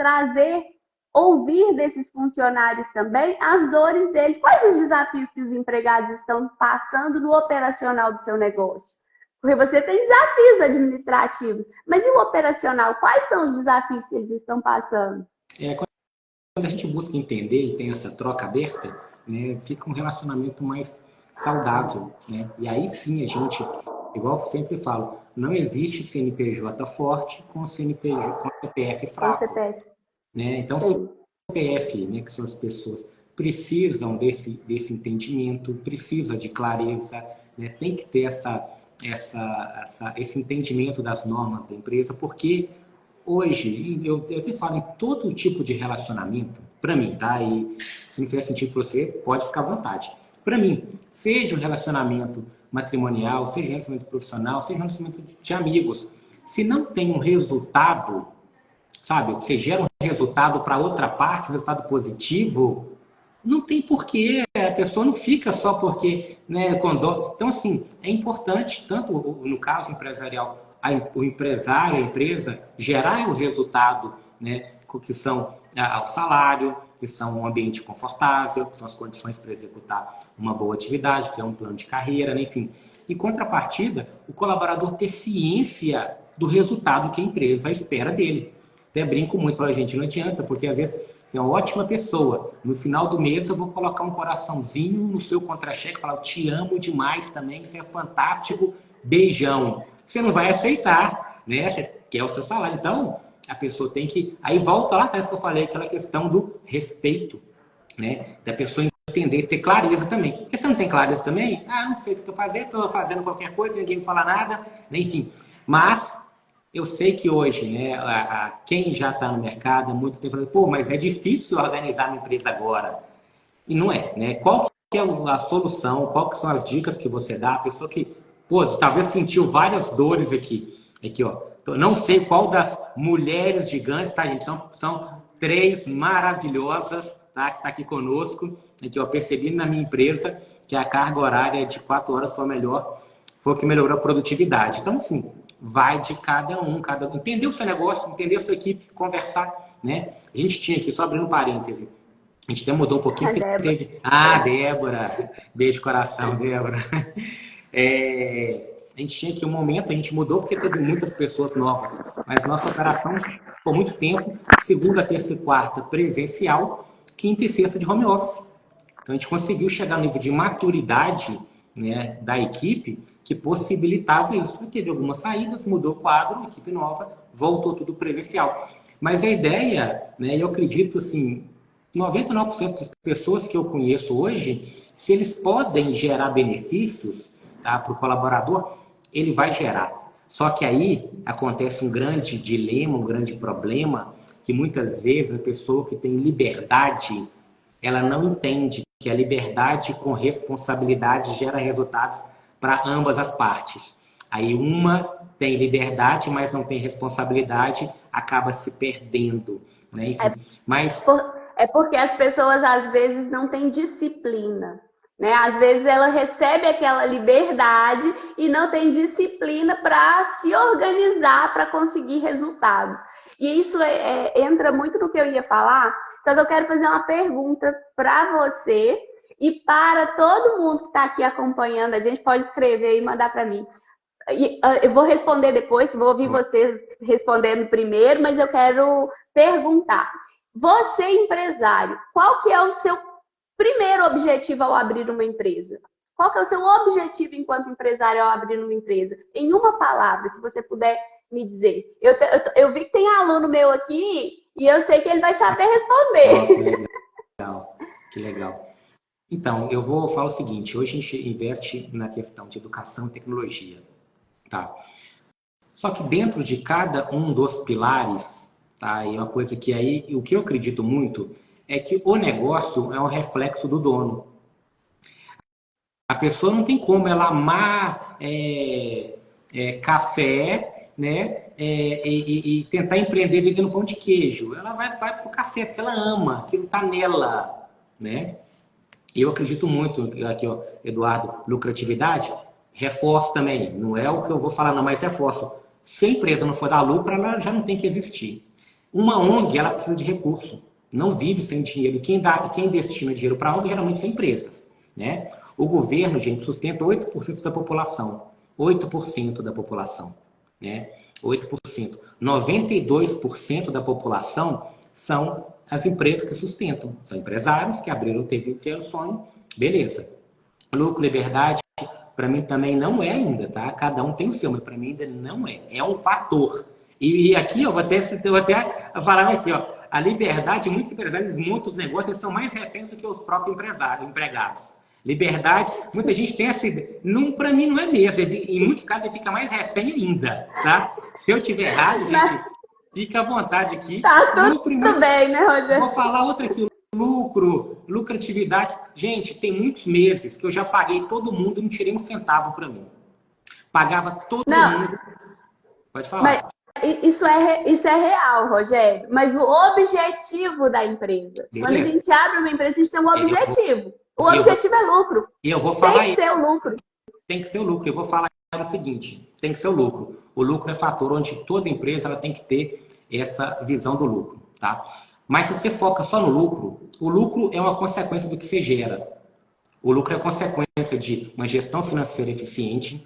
ouvir desses funcionários também as dores deles. Quais os desafios que os empregados estão passando no operacional do seu negócio? Porque você tem desafios administrativos, mas e o operacional? Quais são os desafios que eles estão passando? Quando a gente busca entender e tem essa troca aberta, né, fica um relacionamento mais saudável, né? E aí sim a gente, igual eu sempre falo, não existe CNPJ forte com CNPJ, com CPF fraco. CPF. Né? Então, se o CPF, né, que são as pessoas, precisam desse entendimento, precisa de clareza, né? Tem que ter esse entendimento das normas da empresa, porque hoje, eu até falo em todo tipo de relacionamento, para mim, tá? E se não fizer sentido para você, pode ficar à vontade. Para mim, seja um relacionamento matrimonial, seja um relacionamento profissional, seja um relacionamento de amigos, se não tem um resultado, sabe? Você gera um resultado para outra parte, um resultado positivo, não tem porquê, a pessoa não fica só porque, né, quando... Então, assim, é importante, tanto no caso empresarial, o empresário, a empresa, gerar o resultado, né, que são o salário, que são um ambiente confortável, que são as condições para executar uma boa atividade, que é um plano de carreira, né, enfim. Em contrapartida, o colaborador ter ciência do resultado que a empresa espera dele. Até brinco muito, falo, gente, não adianta, porque às vezes é uma ótima pessoa. No final do mês eu vou colocar um coraçãozinho no seu contra-cheque e falar, eu te amo demais também, você é fantástico, beijão. Você não vai aceitar, né? Você quer o seu salário. Então, a pessoa tem que... Aí volta lá atrás que eu falei, aquela questão do respeito, né? Da pessoa entender, ter clareza também. Porque você não tem clareza também? Ah, não sei o que estou fazendo qualquer coisa, ninguém me fala nada, né? Enfim. Mas... eu sei que hoje, né, quem já está no mercado há muito tempo, fala, pô, mas é difícil organizar uma empresa agora. E não é, né? Qual que é a solução? Qual que são as dicas que você dá? A pessoa que, pô, talvez sentiu várias dores aqui. Aqui, ó. Não sei qual das mulheres gigantes, tá, gente? São 3 maravilhosas, tá? Que está aqui conosco. Aqui, ó, percebi na minha empresa que a carga horária de 4 horas foi o que melhorou a produtividade. Então, assim, vai de cada um, entender o seu negócio, entender a sua equipe, conversar, né? A gente tinha aqui, só abrindo um parêntese, a gente até mudou um pouquinho, porque teve... Ah, Débora! Beijo, coração, Débora. A gente tinha aqui um momento, a gente mudou porque teve muitas pessoas novas, mas nossa operação ficou muito tempo, segunda, terça e quarta presencial, quinta e sexta de home office. Então a gente conseguiu chegar no nível de maturidade, né, da equipe que possibilitava isso. Teve algumas saídas, mudou o quadro, equipe nova, voltou tudo presencial. Mas a ideia, né, eu acredito assim, 99% das pessoas que eu conheço hoje, se eles podem gerar benefícios, tá, para o colaborador, ele vai gerar. Só que aí acontece um grande dilema, um grande problema, que muitas vezes a pessoa que tem liberdade, ela não entende que a liberdade com responsabilidade gera resultados para ambas as partes. Aí uma tem liberdade, mas não tem responsabilidade, acaba se perdendo, né? Enfim, mas... É porque as pessoas, às vezes, não têm disciplina, né? Às vezes ela recebe aquela liberdade e não tem disciplina para se organizar para conseguir resultados. E isso entra muito no que eu ia falar, só que eu quero fazer uma pergunta para você e para todo mundo que está aqui acompanhando. A gente pode escrever e mandar para mim. Eu vou responder depois, vou ouvir vocês respondendo primeiro, mas eu quero perguntar. Você, empresário, qual que é o seu primeiro objetivo ao abrir uma empresa? Qual que é o seu objetivo enquanto empresário ao abrir uma empresa? Em uma palavra, se você puder me dizer. Eu vi que tem aluno meu aqui e eu sei que ele vai saber responder. Que legal, que legal. Então, eu vou falar o seguinte, hoje a gente investe na questão de educação e tecnologia, tá? Só que dentro de cada um dos pilares, tá? E uma coisa que aí, o que eu acredito muito é que o negócio é um reflexo do dono. A pessoa não tem como ela amar café, né? E tentar empreender vendendo pão de queijo. Ela vai para o café porque ela ama, aquilo está nela, né? Eu acredito muito, aqui, ó, Eduardo, lucratividade, reforço também. Não é o que eu vou falar, não, mas reforço. Se a empresa não for dar lucro, ela já não tem que existir. Uma ONG, ela precisa de recurso. Não vive sem dinheiro. Quem destina dinheiro para a ONG, geralmente são empresas, né? O governo, gente, sustenta 8% da população. 8% da população, né? 8%. 92% da população são as empresas que sustentam. São empresários que abriram, teve o sonho, beleza. Lucro, liberdade, para mim também não é ainda, tá? Cada um tem o seu, mas para mim ainda não é. É um fator. E aqui, eu vou até falar aqui, ó. A liberdade, muitos empresários montam os negócios, eles são mais reféns do que os próprios empregados. Liberdade, muita gente tem essa ideia. Para mim não é mesmo. Em muitos casos ele fica mais refém ainda, tá? Se eu tiver errado, gente, fica à vontade aqui. Tá tudo bem, né, Rogério? Vou falar outra aqui. Lucratividade. Gente, tem muitos meses que eu já paguei todo mundo e não tirei um centavo para mim. Pagava todo mundo. Pode falar. Mas isso é real, Rogério. Mas o objetivo da empresa. Beleza. Quando a gente abre uma empresa, a gente tem um objetivo. O objetivo é lucro. E eu vou falar. Tem que ser o lucro. Tem que ser o lucro. Eu vou falar o seguinte: tem que ser o lucro. O lucro é fator onde toda empresa ela tem que ter essa visão do lucro, tá? Mas se você foca só no lucro, o lucro é uma consequência do que você gera. O lucro é consequência de uma gestão financeira eficiente,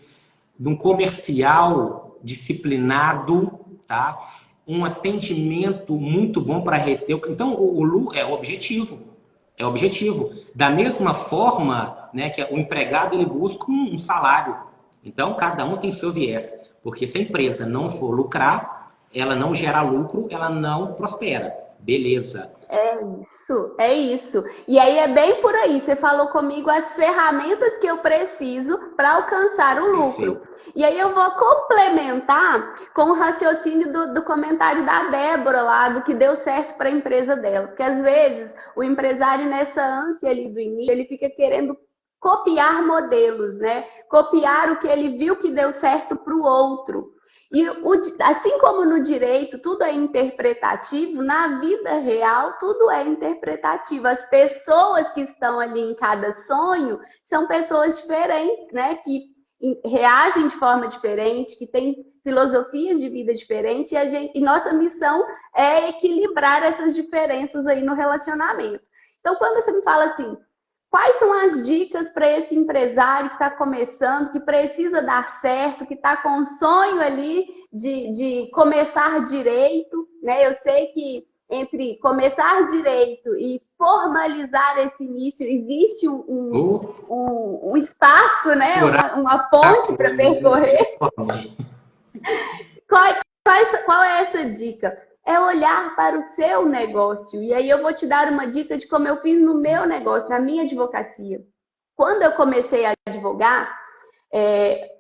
de um comercial disciplinado, tá? Um atendimento muito bom para reter. Então, o lucro é o objetivo. É o objetivo. Da mesma forma, né, que o empregado ele busca um salário. Então, cada um tem seu viés. Porque se a empresa não for lucrar, ela não gera lucro, ela não prospera. Beleza. É isso. E aí é bem por aí. Você falou comigo as ferramentas que eu preciso para alcançar o lucro. Perfeito. E aí eu vou complementar com o raciocínio do comentário da Débora lá, do que deu certo para a empresa dela. Porque às vezes o empresário nessa ânsia ali do início, ele fica querendo copiar modelos, né? Copiar o que ele viu que deu certo para o outro. E assim como no direito tudo é interpretativo, na vida real tudo é interpretativo. As pessoas que estão ali em cada sonho são pessoas diferentes, né? Que reagem de forma diferente, que têm filosofias de vida diferentes, e nossa missão é equilibrar essas diferenças aí no relacionamento. Então, quando você me fala assim, quais são as dicas para esse empresário que está começando, que precisa dar certo, que está com um sonho ali de começar direito, né? Eu sei que entre começar direito e formalizar esse início existe um espaço, né? Uma ponte para percorrer. Qual é essa dica? É olhar para o seu negócio. E aí eu vou te dar uma dica de como eu fiz no meu negócio, na minha advocacia. Quando eu comecei a advogar,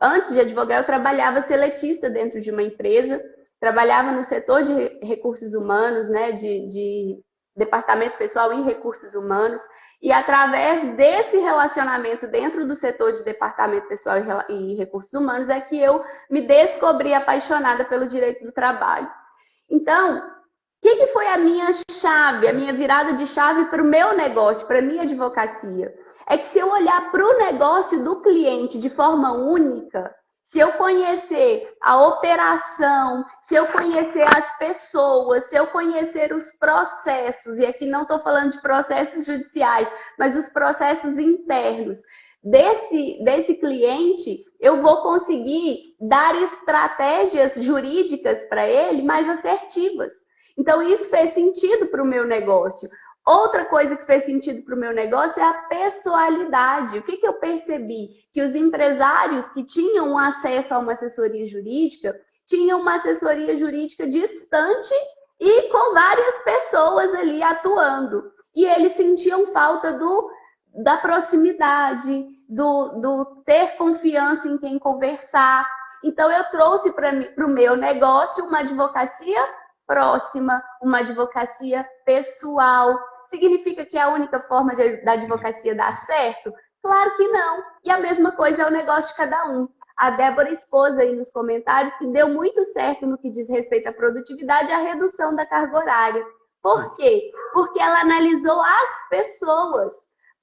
antes de advogar, eu trabalhava seletista dentro de uma empresa, trabalhava no setor de recursos humanos, né, de departamento pessoal em recursos humanos. E através desse relacionamento dentro do setor de departamento pessoal e recursos humanos é que eu me descobri apaixonada pelo direito do trabalho. Então, o que foi a minha chave, a minha virada de chave para o meu negócio, para a minha advocacia? É que se eu olhar para o negócio do cliente de forma única, se eu conhecer a operação, se eu conhecer as pessoas, se eu conhecer os processos, e aqui não estou falando de processos judiciais, mas os processos internos desse cliente, eu vou conseguir dar estratégias jurídicas para ele mais assertivas. Então, isso fez sentido para o meu negócio. Outra coisa que fez sentido para o meu negócio é a pessoalidade. O que eu percebi? Que os empresários que tinham acesso a uma assessoria jurídica tinham uma assessoria jurídica distante e com várias pessoas ali atuando. E eles sentiam falta da proximidade, do ter confiança em quem conversar. Então, eu trouxe para o meu negócio uma advocacia próxima, uma advocacia pessoal. Significa que é a única forma da advocacia dar certo? Claro que não. E a mesma coisa é o negócio de cada um. A Débora expôs aí nos comentários que deu muito certo no que diz respeito à produtividade e à redução da carga horária. Por quê? Porque ela analisou as pessoas.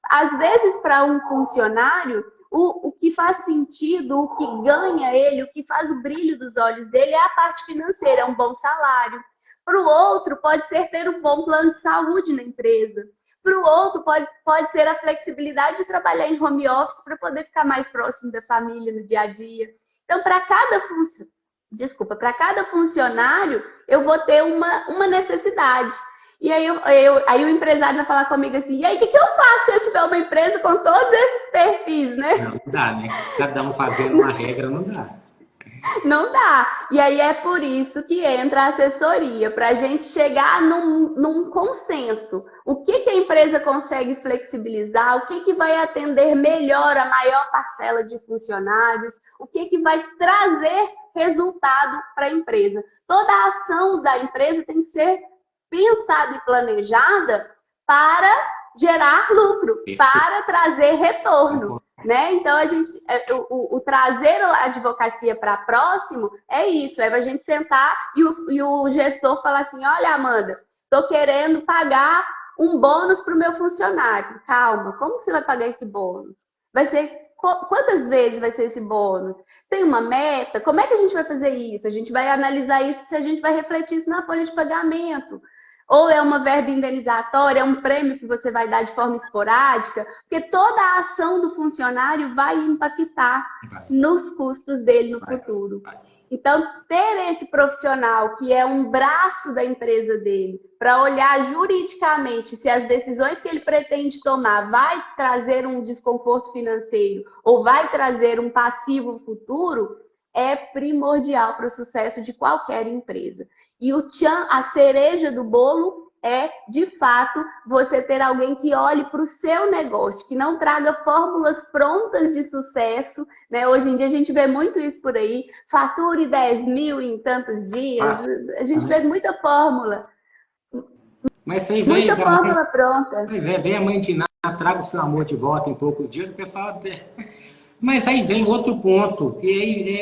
Às vezes, para um funcionário, o que faz sentido, o que ganha ele, o que faz o brilho dos olhos dele é a parte financeira, é um bom salário. Para o outro, pode ser ter um bom plano de saúde na empresa. Para o outro, pode ser a flexibilidade de trabalhar em home office para poder ficar mais próximo da família no dia a dia. Então, para cada funcionário, eu vou ter uma necessidade. E aí o empresário vai falar comigo assim, e aí o que eu faço se eu tiver uma empresa com todos esses perfis, né? Não dá, né? Cada um fazendo uma regra não dá. Não dá. E aí é por isso que entra a assessoria, para a gente chegar num consenso. O que a empresa consegue flexibilizar, o que vai atender melhor a maior parcela de funcionários, o que vai trazer resultado para a empresa. Toda a ação da empresa tem que ser pensada e planejada para gerar lucro, para trazer retorno. Né? Então, o trazer a advocacia para próximo é isso, é a gente sentar e o gestor falar assim, olha, Amanda, estou querendo pagar um bônus para o meu funcionário. Calma, como que você vai pagar esse bônus? Vai ser, quantas vezes vai ser esse bônus? Tem uma meta? Como é que a gente vai fazer isso? A gente vai analisar isso se a gente vai refletir isso na folha de pagamento. Ou é uma verba indenizatória, é um prêmio que você vai dar de forma esporádica, porque toda a ação do funcionário vai impactar nos custos dele no futuro. Então, ter esse profissional que é um braço da empresa dele, para olhar juridicamente se as decisões que ele pretende tomar vai trazer um desconforto financeiro ou vai trazer um passivo futuro, é primordial para o sucesso de qualquer empresa. E a cereja do bolo é, de fato, você ter alguém que olhe para o seu negócio, que não traga fórmulas prontas de sucesso, né? Hoje em dia a gente vê muito isso por aí, fature 10 mil em tantos dias, a gente vê muita fórmula. Mas aí muita fórmula pronta. Pois é, vem a mãe de Ná, traga o seu amor de volta em poucos dias, o pessoal... Mas aí vem outro ponto, e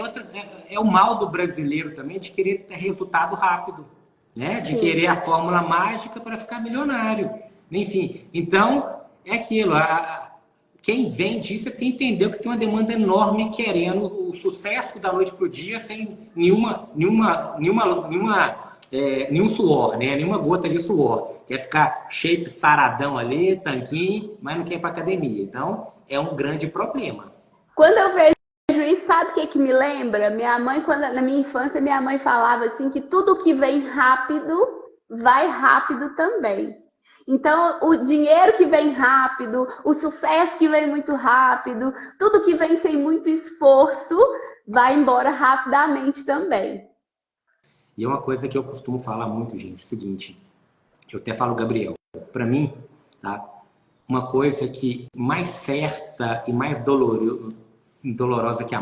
é o mal do brasileiro também, de querer ter resultado rápido, né? De querer a fórmula mágica para ficar milionário. Enfim, então, é aquilo. Quem vende isso é porque entendeu que tem uma demanda enorme querendo o sucesso da noite para o dia sem nenhum suor, né? Nenhuma gota de suor. Quer ficar shape saradão ali, tanquinho, mas não quer ir para academia. Então, é um grande problema. Quando eu vejo isso, sabe o que me lembra? Minha mãe, na minha infância, minha mãe falava assim que tudo que vem rápido, vai rápido também. Então, o dinheiro que vem rápido, o sucesso que vem muito rápido, tudo que vem sem muito esforço, vai embora rapidamente também. E é uma coisa que eu costumo falar muito, gente, é o seguinte, eu até falo, Gabriel, para mim, tá? Uma coisa que mais certa e mais dolorosa que a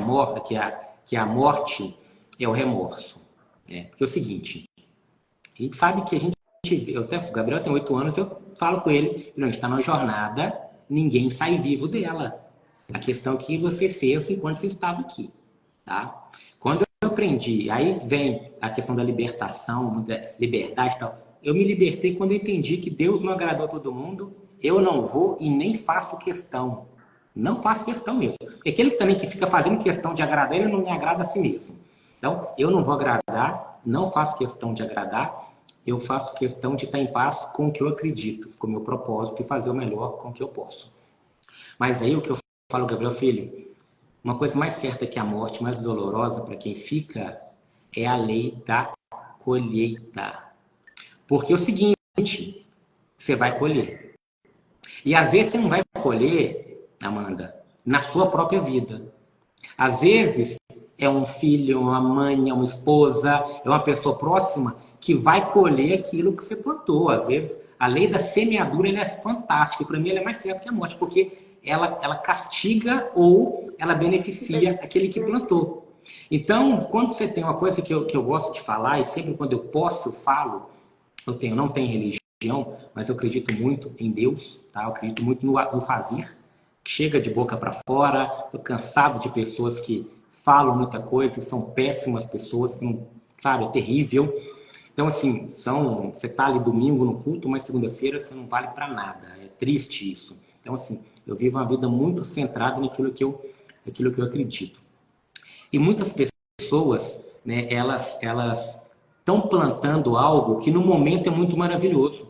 morte é o remorso. Né? Porque é o seguinte, a gente sabe que o Gabriel tem 8 anos, eu falo com ele, a gente está numa jornada ninguém sai vivo dela. A questão é o que você fez enquanto você estava aqui, tá? Quando eu aprendi, aí vem a questão da libertação, da liberdade e tal. Eu me libertei quando eu entendi que Deus não agradou a todo mundo, eu não vou e nem faço questão. Não faço questão mesmo. E aquele também que fica fazendo questão de agradar, ele não me agrada a si mesmo. Então, eu não vou agradar, não faço questão de agradar, eu faço questão de estar em paz com o que eu acredito, com o meu propósito e fazer o melhor com o que eu posso. Mas aí o que eu falo, Gabriel Filho, uma coisa mais certa que a morte, mais dolorosa para quem fica, é a lei da colheita. Porque é o seguinte, você vai colher. E às vezes você não vai colher, Amanda, na sua própria vida. Às vezes é um filho, uma mãe, é uma esposa, é uma pessoa próxima que vai colher aquilo que você plantou. Às vezes a lei da semeadura ela é fantástica. Para mim ela é mais certa que a morte, porque ela castiga ou ela beneficia aquele que plantou. Então, quando você tem uma coisa que eu gosto de falar, e sempre quando eu posso eu falo, não tenho religião, mas eu acredito muito em Deus, tá? Eu acredito muito no fazer, que chega de boca para fora. Estou cansado de pessoas que falam muita coisa, e são péssimas pessoas, que não, sabe, é terrível. Então, assim, você está ali domingo no culto, mas segunda-feira você não vale para nada. É triste isso. Então, assim, eu vivo uma vida muito centrada naquilo que eu acredito. E muitas pessoas, né, elas estão plantando algo que no momento é muito maravilhoso.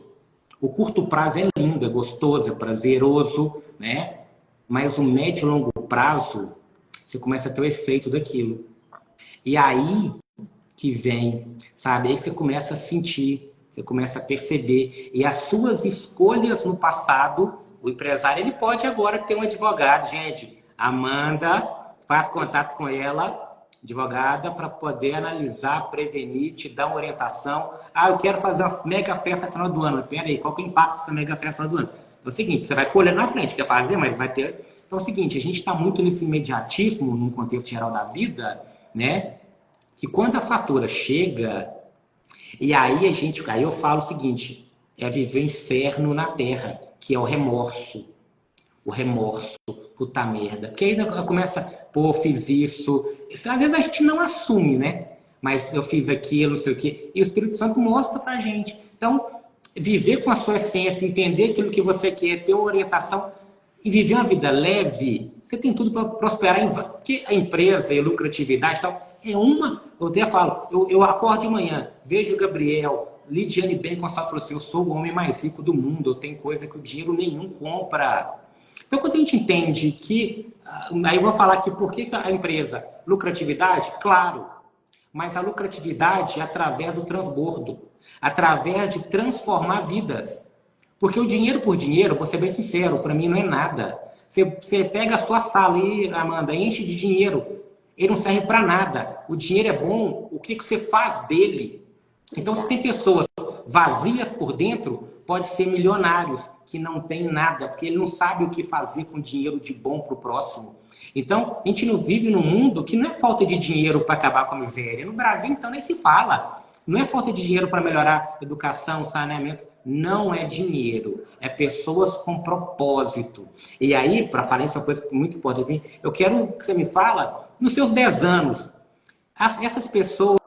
O curto prazo é lindo, é gostoso, é prazeroso, né? Mas o médio e longo prazo, você começa a ter o efeito daquilo. E aí que vem, sabe? Aí você começa a sentir, você começa a perceber. E as suas escolhas no passado, o empresário ele pode agora ter um advogado. Gente, Amanda, faz contato com ela, advogada, para poder analisar, prevenir, te dar uma orientação. Ah, eu quero fazer uma mega festa no final do ano. Pera aí, qual que é o impacto dessa mega festa no final do ano? É o seguinte, você vai colher na frente, quer fazer, mas vai ter... Então é o seguinte, a gente está muito nesse imediatismo, num contexto geral da vida, né? Que quando a fatura chega, e aí eu falo o seguinte, é viver o inferno na terra, que é o remorso. O remorso, puta merda. Porque aí começa, pô, fiz isso. Às vezes a gente não assume, né? Mas eu fiz aquilo, não sei o quê. E o Espírito Santo mostra pra gente. Então, viver com a sua essência, entender aquilo que você quer, ter uma orientação e viver uma vida leve, você tem tudo para prosperar. Porque a empresa e a lucratividade e tal, eu até falo, eu acordo de manhã, vejo o Gabriel, Lidiane Ben Gonçalves falou assim, eu sou o homem mais rico do mundo, eu tenho coisa que o dinheiro nenhum compra. Então, quando a gente entende que... Aí eu vou falar aqui por que a empresa... Lucratividade? Claro. Mas a lucratividade é através do transbordo. Através de transformar vidas. Porque o dinheiro por dinheiro, vou ser bem sincero, para mim não é nada. Você pega a sua sala e, Amanda, enche de dinheiro. Ele não serve para nada. O dinheiro é bom, o que você faz dele? Então, se tem pessoas vazias por dentro, pode ser milionários que não tem nada, porque ele não sabe o que fazer com dinheiro de bom para o próximo. Então, a gente não vive num mundo que não é falta de dinheiro para acabar com a miséria. No Brasil, então, nem se fala. Não é falta de dinheiro para melhorar educação, saneamento. Não é dinheiro. É pessoas com propósito. E aí, para falar isso, é uma coisa muito importante. Eu quero que você me fala, nos seus 10 anos, essas pessoas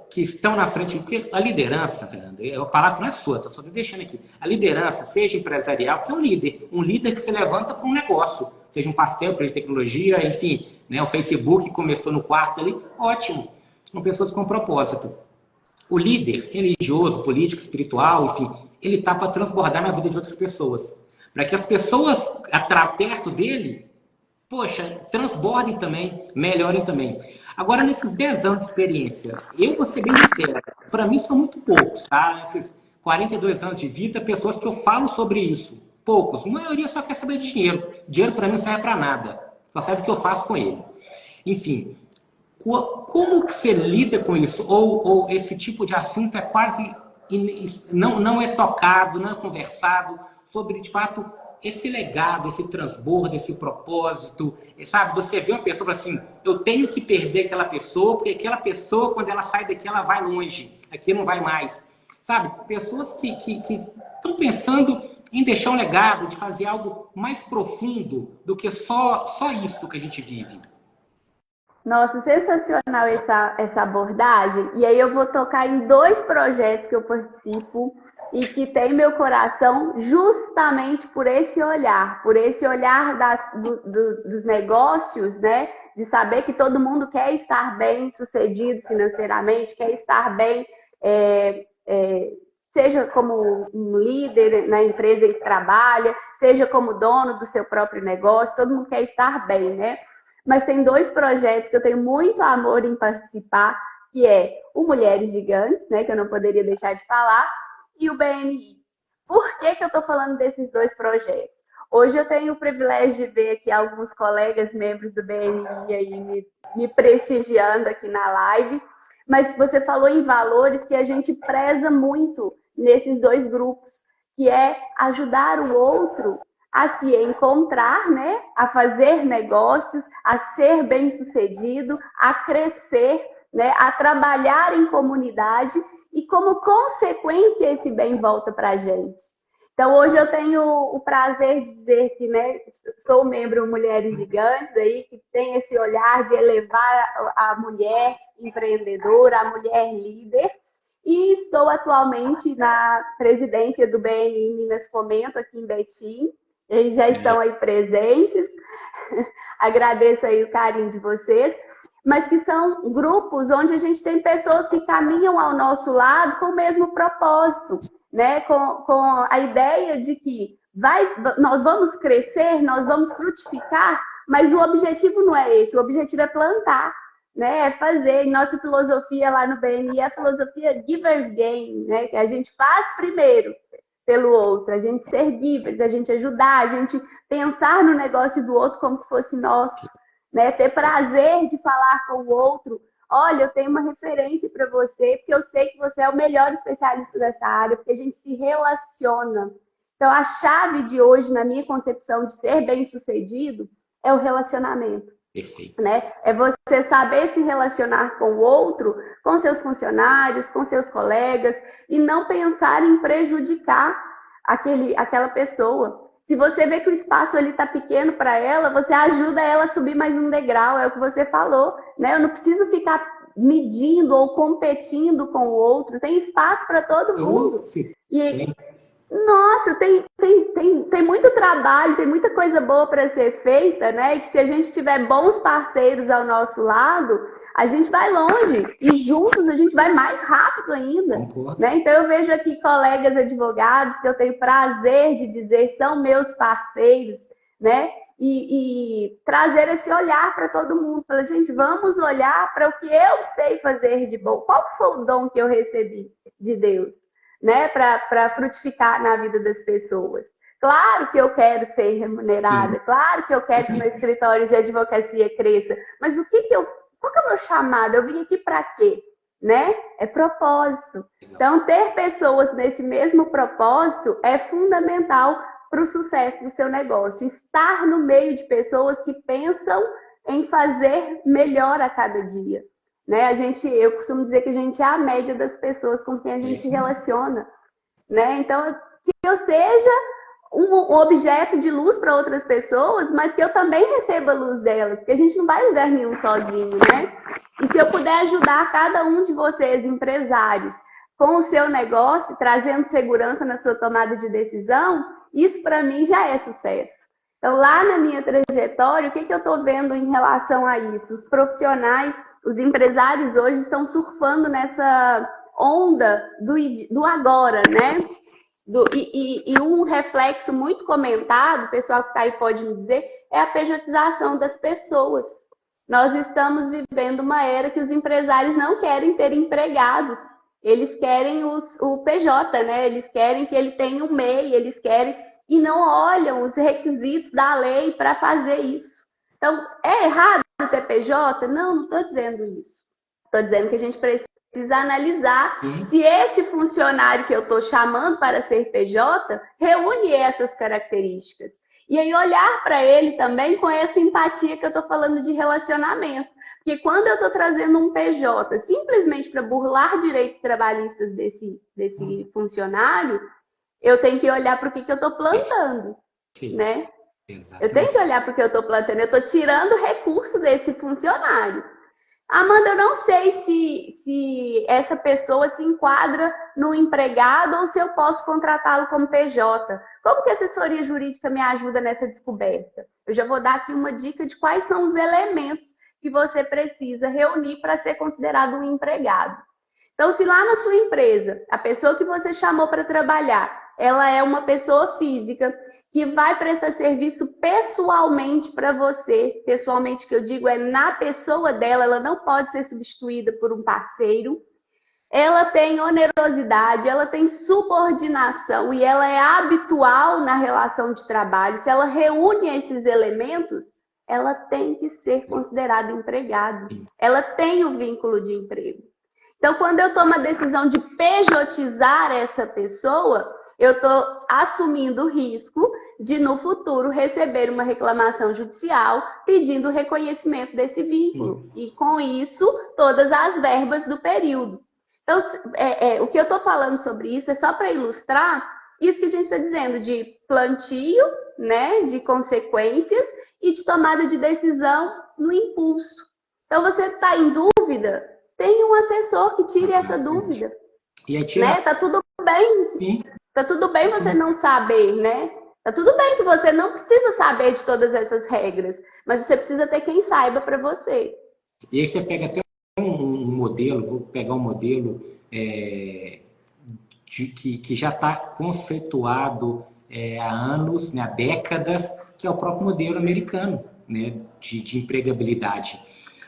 que estão na frente, porque a liderança, Fernanda, a palavra não é sua, estou só deixando aqui. A liderança, seja empresarial, que é um líder que se levanta para um negócio, seja um pastel, empresa de tecnologia, enfim, né, o Facebook começou no quarto ali, ótimo, são pessoas com propósito. O líder religioso, político, espiritual, enfim, ele está para transbordar na vida de outras pessoas, para que as pessoas perto dele, poxa, transbordem também, melhorem também. Agora, nesses 10 anos de experiência, eu vou ser bem sincero, para mim são muito poucos, tá? Nesses 42 anos de vida, pessoas que eu falo sobre isso. Poucos. A maioria só quer saber de dinheiro. Dinheiro para mim não serve para nada. Só serve o que eu faço com ele. Enfim, como que você lida com isso? Ou esse tipo de assunto é quase... não é tocado, não é conversado sobre, de fato... esse legado, esse transbordo, esse propósito, sabe? Você vê uma pessoa assim, eu tenho que perder aquela pessoa, porque aquela pessoa, quando ela sai daqui, ela vai longe. Aqui não vai mais. Sabe? Pessoas que estão pensando em deixar um legado, de fazer algo mais profundo do que só isso que a gente vive. Nossa, sensacional essa abordagem. E aí eu vou tocar em 2 projetos que eu participo e que tem meu coração justamente por esse olhar dos negócios, né? De saber que todo mundo quer estar bem sucedido financeiramente, quer estar bem, seja como um líder na empresa em que trabalha, seja como dono do seu próprio negócio, todo mundo quer estar bem, né? Mas tem 2 projetos que eu tenho muito amor em participar, que é o Mulheres Gigantes, né, que eu não poderia deixar de falar, e o BNI. Por que eu estou falando desses 2 projetos? Hoje eu tenho o privilégio de ver aqui alguns colegas membros do BNI aí me prestigiando aqui na live, mas você falou em valores que a gente preza muito nesses 2 grupos, que é ajudar o outro a se encontrar, né? A fazer negócios, a ser bem-sucedido, a crescer, né? A trabalhar em comunidade e, como consequência, esse bem volta para a gente. Então, hoje eu tenho o prazer de dizer que, né, sou membro Mulheres Gigantes, aí, que tem esse olhar de elevar a mulher empreendedora, a mulher líder, e estou atualmente na presidência do BNI Minas Fomento, aqui em Betim. Eles já estão aí presentes. Agradeço aí o carinho de vocês. Mas que são grupos onde a gente tem pessoas que caminham ao nosso lado com o mesmo propósito, né? Com a ideia de que nós vamos crescer, nós vamos frutificar, mas o objetivo não é esse, o objetivo é plantar, né? É fazer. E nossa filosofia lá no BNI é a filosofia Givers Gain, né? Que a gente faz primeiro pelo outro, a gente ser givers, a gente ajudar, a gente pensar no negócio do outro como se fosse nosso, né? Ter prazer de falar com o outro. Olha, eu tenho uma referência para você, porque eu sei que você é o melhor especialista dessa área, porque a gente se relaciona. Então, a chave de hoje, na minha concepção de ser bem-sucedido, é o relacionamento. Perfeito. Né? É você saber se relacionar com o outro, com seus funcionários, com seus colegas, e não pensar em prejudicar aquela pessoa. Se você vê que o espaço ali está pequeno para ela, você ajuda ela a subir mais um degrau, é o que você falou, né? Eu não preciso ficar medindo ou competindo com o outro, tem espaço para todo mundo. Nossa, tem muito trabalho, tem muita coisa boa para ser feita, né? E que se a gente tiver bons parceiros ao nosso lado, a gente vai longe e juntos a gente vai mais rápido ainda, né? Então eu vejo aqui colegas advogados que eu tenho prazer de dizer são meus parceiros, né? E trazer esse olhar para todo mundo, falar, gente, vamos olhar para o que eu sei fazer de bom. Qual foi o dom que eu recebi de Deus, né? Para frutificar na vida das pessoas. Claro que eu quero ser remunerada, claro que eu quero que meu escritório de advocacia cresça, mas qual que é o meu chamado? Eu vim aqui para quê? Né? É propósito. Então, ter pessoas nesse mesmo propósito é fundamental para o sucesso do seu negócio. Estar no meio de pessoas que pensam em fazer melhor a cada dia. Né? Eu costumo dizer que a gente é a média das pessoas com quem a gente se relaciona. Né? Então, que eu seja um objeto de luz para outras pessoas, mas que eu também receba a luz delas, porque a gente não vai em lugar nenhum sozinho, né? E se eu puder ajudar cada um de vocês, empresários, com o seu negócio, trazendo segurança na sua tomada de decisão, isso para mim já é sucesso. Então, lá na minha trajetória, o que eu estou vendo em relação a isso? Os profissionais, os empresários hoje estão surfando nessa onda do agora, né? E um reflexo muito comentado, o pessoal que está aí pode me dizer, é a pejotização das pessoas. Nós estamos vivendo uma era que os empresários não querem ter empregados. Eles querem o PJ, né? Eles querem que ele tenha um MEI, eles querem e não olham os requisitos da lei para fazer isso. Então, é errado ter PJ? Não estou dizendo isso. Estou dizendo que a gente precisa analisar se esse funcionário que eu estou chamando para ser PJ reúne essas características. E aí olhar para ele também com essa empatia que eu estou falando de relacionamento. Porque quando eu estou trazendo um PJ simplesmente para burlar direitos trabalhistas desse funcionário, eu tenho que olhar para o que eu estou plantando, Sim, né? Eu tenho que exatamente. olhar para o que eu estou plantando. Eu estou tirando recurso desse funcionário. Amanda, eu não sei se essa pessoa se enquadra no empregado ou se eu posso contratá-lo como PJ. Como que a assessoria jurídica me ajuda nessa descoberta? Eu já vou dar aqui uma dica de quais são os elementos que você precisa reunir para ser considerado um empregado. Então, se lá na sua empresa, a pessoa que você chamou para trabalhar, ela é uma pessoa física que vai prestar serviço pessoalmente para você, pessoalmente que eu digo é na pessoa dela, ela não pode ser substituída por um parceiro. Ela tem onerosidade, ela tem subordinação e ela é habitual na relação de trabalho. Se ela reúne esses elementos, ela tem que ser considerada empregado. Ela tem o vínculo de emprego. Então, quando eu tomo a decisão de pejotizar essa pessoa, eu estou assumindo o risco de, no futuro, receber uma reclamação judicial pedindo o reconhecimento desse vínculo. E, com isso, todas as verbas do período. Então, o que eu estou falando sobre isso é só para ilustrar isso que a gente está dizendo, de plantio, né, de consequências e de tomada de decisão no impulso. Então, você está em dúvida? Tem um assessor que tire essa dúvida, E aí tira. né? Tá tudo bem. Sim. Tá tudo bem você não saber, né? Tá tudo bem que você não precisa saber de todas essas regras, mas você precisa ter quem saiba para você. E aí você pega até um modelo, vou pegar um modelo que já está conceituado há anos, né, há décadas, que é o próprio modelo americano, né, de empregabilidade.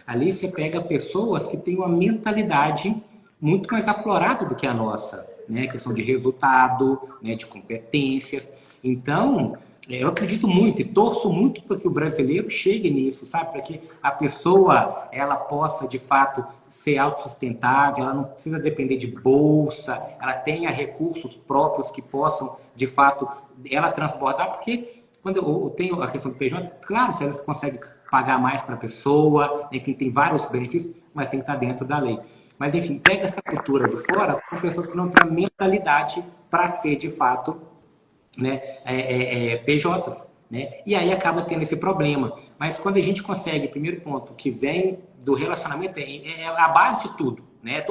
Ali você pega pessoas que têm uma mentalidade muito mais aflorada do que a nossa, né, questão de resultado, né, de competências. Então, eu acredito muito e torço muito para que o brasileiro chegue nisso, sabe? Para que a pessoa ela possa, de fato, ser autossustentável, ela não precisa depender de bolsa, ela tenha recursos próprios que possam, de fato, ela transbordar, porque quando eu tenho a questão do PJ, claro, se elas conseguem pagar mais para a pessoa, enfim, tem vários benefícios, mas tem que estar dentro da lei. Mas, enfim, pega essa cultura de fora com pessoas que não têm a mentalidade para ser, de fato, né, PJs, né? E aí acaba tendo esse problema. Mas quando a gente consegue, primeiro ponto, que vem do relacionamento, é a base de tudo, né?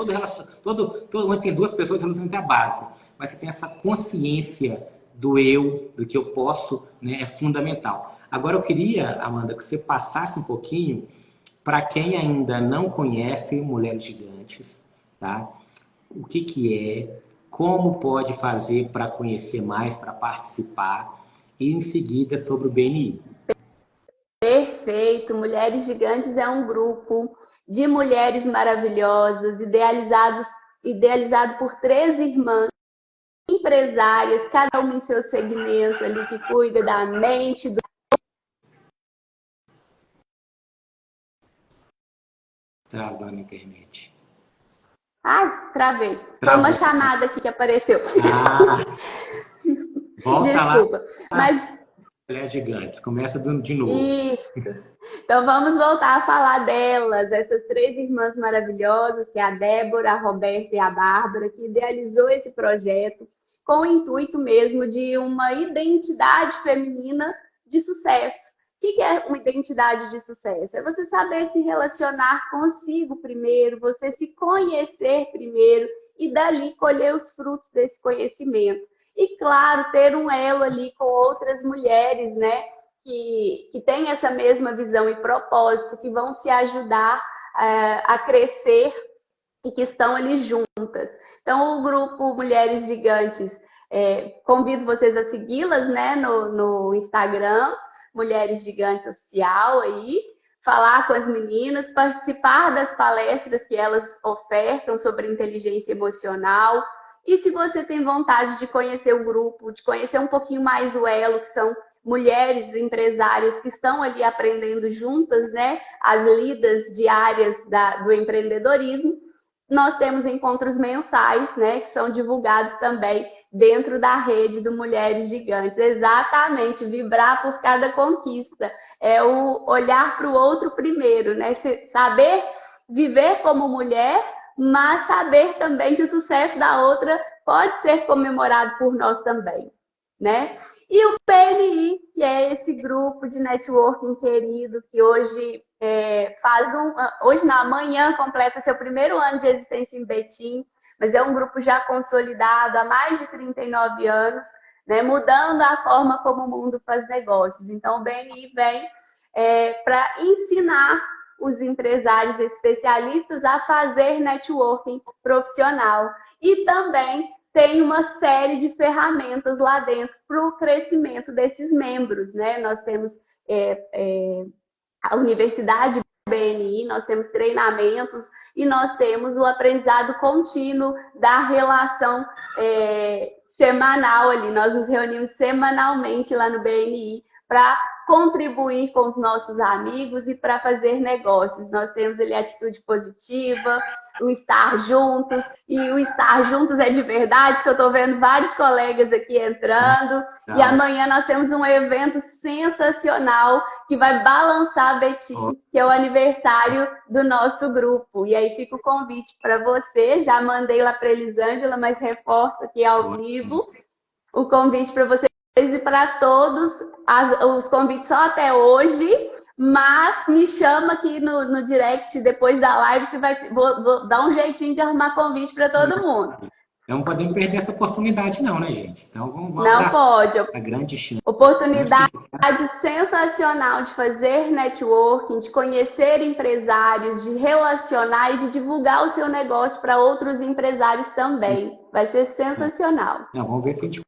Onde tem duas pessoas, relacionamento é a base. Mas você tem essa consciência do eu, do que eu posso, né? É fundamental. Agora eu queria, Amanda, que você passasse um pouquinho para quem ainda não conhece Mulheres Gigantes, tá? O que é, como pode fazer para conhecer mais, para participar, e em seguida sobre o BNI. Perfeito. Mulheres Gigantes é um grupo de mulheres maravilhosas, idealizado por 3 irmãs empresárias, cada uma em seu segmento ali, que cuida da mente, do... Travando na internet. Ai, travei. Foi uma Travou. chamada aqui que apareceu. Ah, volta lá. Desculpa. Mas Mulheres Gigantes, começa de novo. isso. Então vamos voltar a falar delas, essas 3 irmãs maravilhosas, que é a Débora, a Roberta e a Bárbara, que idealizou esse projeto com o intuito mesmo de uma identidade feminina de sucesso. O que é uma identidade de sucesso? É você saber se relacionar consigo primeiro, você se conhecer primeiro e dali colher os frutos desse conhecimento. E, claro, ter um elo ali com outras mulheres, né? Que têm essa mesma visão e propósito, que vão se ajudar a crescer e que estão ali juntas. Então, o grupo Mulheres Gigantes, convido vocês a segui-las, né, no Instagram, Mulheres Gigantes Oficial, aí, falar com as meninas, participar das palestras que elas ofertam sobre inteligência emocional. E se você tem vontade de conhecer o grupo, de conhecer um pouquinho mais o Elo, que são mulheres empresárias que estão ali aprendendo juntas, né, as lidas diárias do empreendedorismo, nós temos encontros mensais, né, que são divulgados também dentro da rede do Mulheres Gigantes. Exatamente, vibrar por cada conquista. É o olhar para o outro primeiro, né? Saber viver como mulher mas saber também que o sucesso da outra pode ser comemorado por nós também, né? E o PNI, que é esse grupo de networking querido, que hoje hoje na manhã completa seu primeiro ano de existência em Betim, mas é um grupo já consolidado há mais de 39 anos, né, mudando a forma como o mundo faz negócios. Então, o BNI vem para ensinar os empresários especialistas a fazer networking profissional. E também tem uma série de ferramentas lá dentro para o crescimento desses membros, né? Nós temos a Universidade BNI, nós temos treinamentos e nós temos o aprendizado contínuo da relação semanal ali. Nós nos reunimos semanalmente lá no BNI para contribuir com os nossos amigos e para fazer negócios. Nós temos ali a atitude positiva, o estar juntos, e o estar juntos é de verdade, que eu estou vendo vários colegas aqui entrando, e amanhã nós temos um evento sensacional que vai balançar Betim, que é o aniversário do nosso grupo. E aí fica o convite para você, já mandei lá para a Elisângela, mas reforço aqui ao vivo o convite para você e para todos, os convites só até hoje, mas me chama aqui no direct depois da live que vou dar um jeitinho de arrumar convite para todo mundo. Não podemos perder essa oportunidade não, né, gente? Então vamos não pode. A grande chance. Oportunidade sensacional de fazer networking, de conhecer empresários, de relacionar e de divulgar o seu negócio para outros empresários também. Vai ser sensacional. Vamos ver se a gente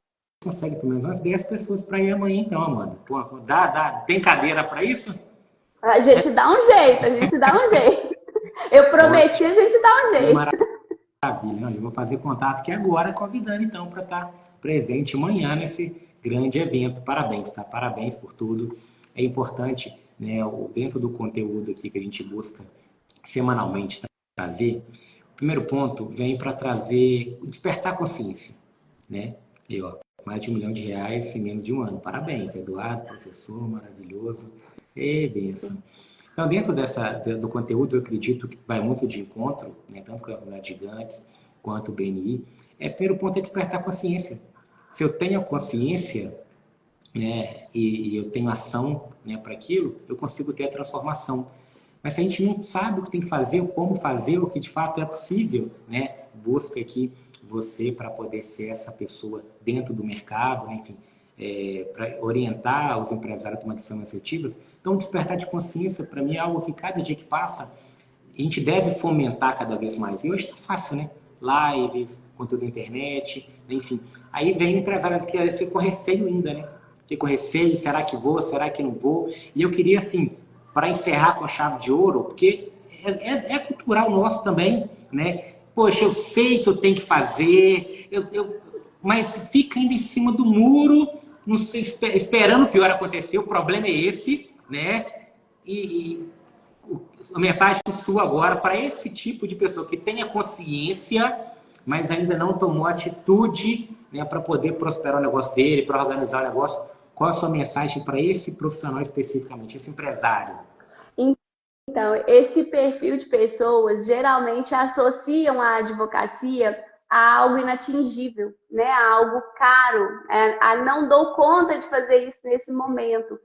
consegue pelo menos umas 10 pessoas para ir amanhã, então, Amanda. Pô, tem cadeira para isso? A gente dá um jeito, Eu prometi, a gente dá um jeito. Maravilha. Eu vou fazer contato aqui agora com a Vidane, então, para estar presente amanhã nesse grande evento. Parabéns, tá? Parabéns por tudo. É importante, né, dentro do conteúdo aqui que a gente busca semanalmente trazer, o primeiro ponto vem para trazer, despertar consciência, né? E, ó, mais de R$1 milhão em menos de um ano. Parabéns, Eduardo, professor maravilhoso. Benção. Então, dentro do conteúdo, eu acredito que vai muito de encontro, né, tanto com a comunidade gigantes quanto o BNI. O primeiro ponto é despertar consciência. Se eu tenho consciência, né, e eu tenho ação, né, para aquilo, eu consigo ter a transformação. Mas se a gente não sabe o que tem que fazer, como fazer, o que de fato é possível, né, busca aqui você para poder ser essa pessoa dentro do mercado, né, enfim, para orientar os empresários a tomar decisões assertivas. Então, despertar de consciência, para mim, é algo que cada dia que passa, a gente deve fomentar cada vez mais. E hoje está fácil, né? Lives, conteúdo da internet, enfim. Aí vem empresários que às vezes ficam com receio ainda, né? Ficam com receio, será que vou, será que não vou? E eu queria, assim, para encerrar com a chave de ouro, porque é cultural nosso também, né? Poxa, eu sei que eu tenho que fazer, mas fica ainda em cima do muro, não sei, esperando o pior acontecer. O problema é esse, né? E a mensagem sua agora para esse tipo de pessoa que tenha consciência, mas ainda não tomou atitude, né, para poder prosperar o negócio dele, para organizar o negócio. Qual a sua mensagem para esse profissional especificamente, esse empresário? Então, esse perfil de pessoas geralmente associam a advocacia a algo inatingível, né? A algo caro, a não dou conta de fazer isso nesse momento.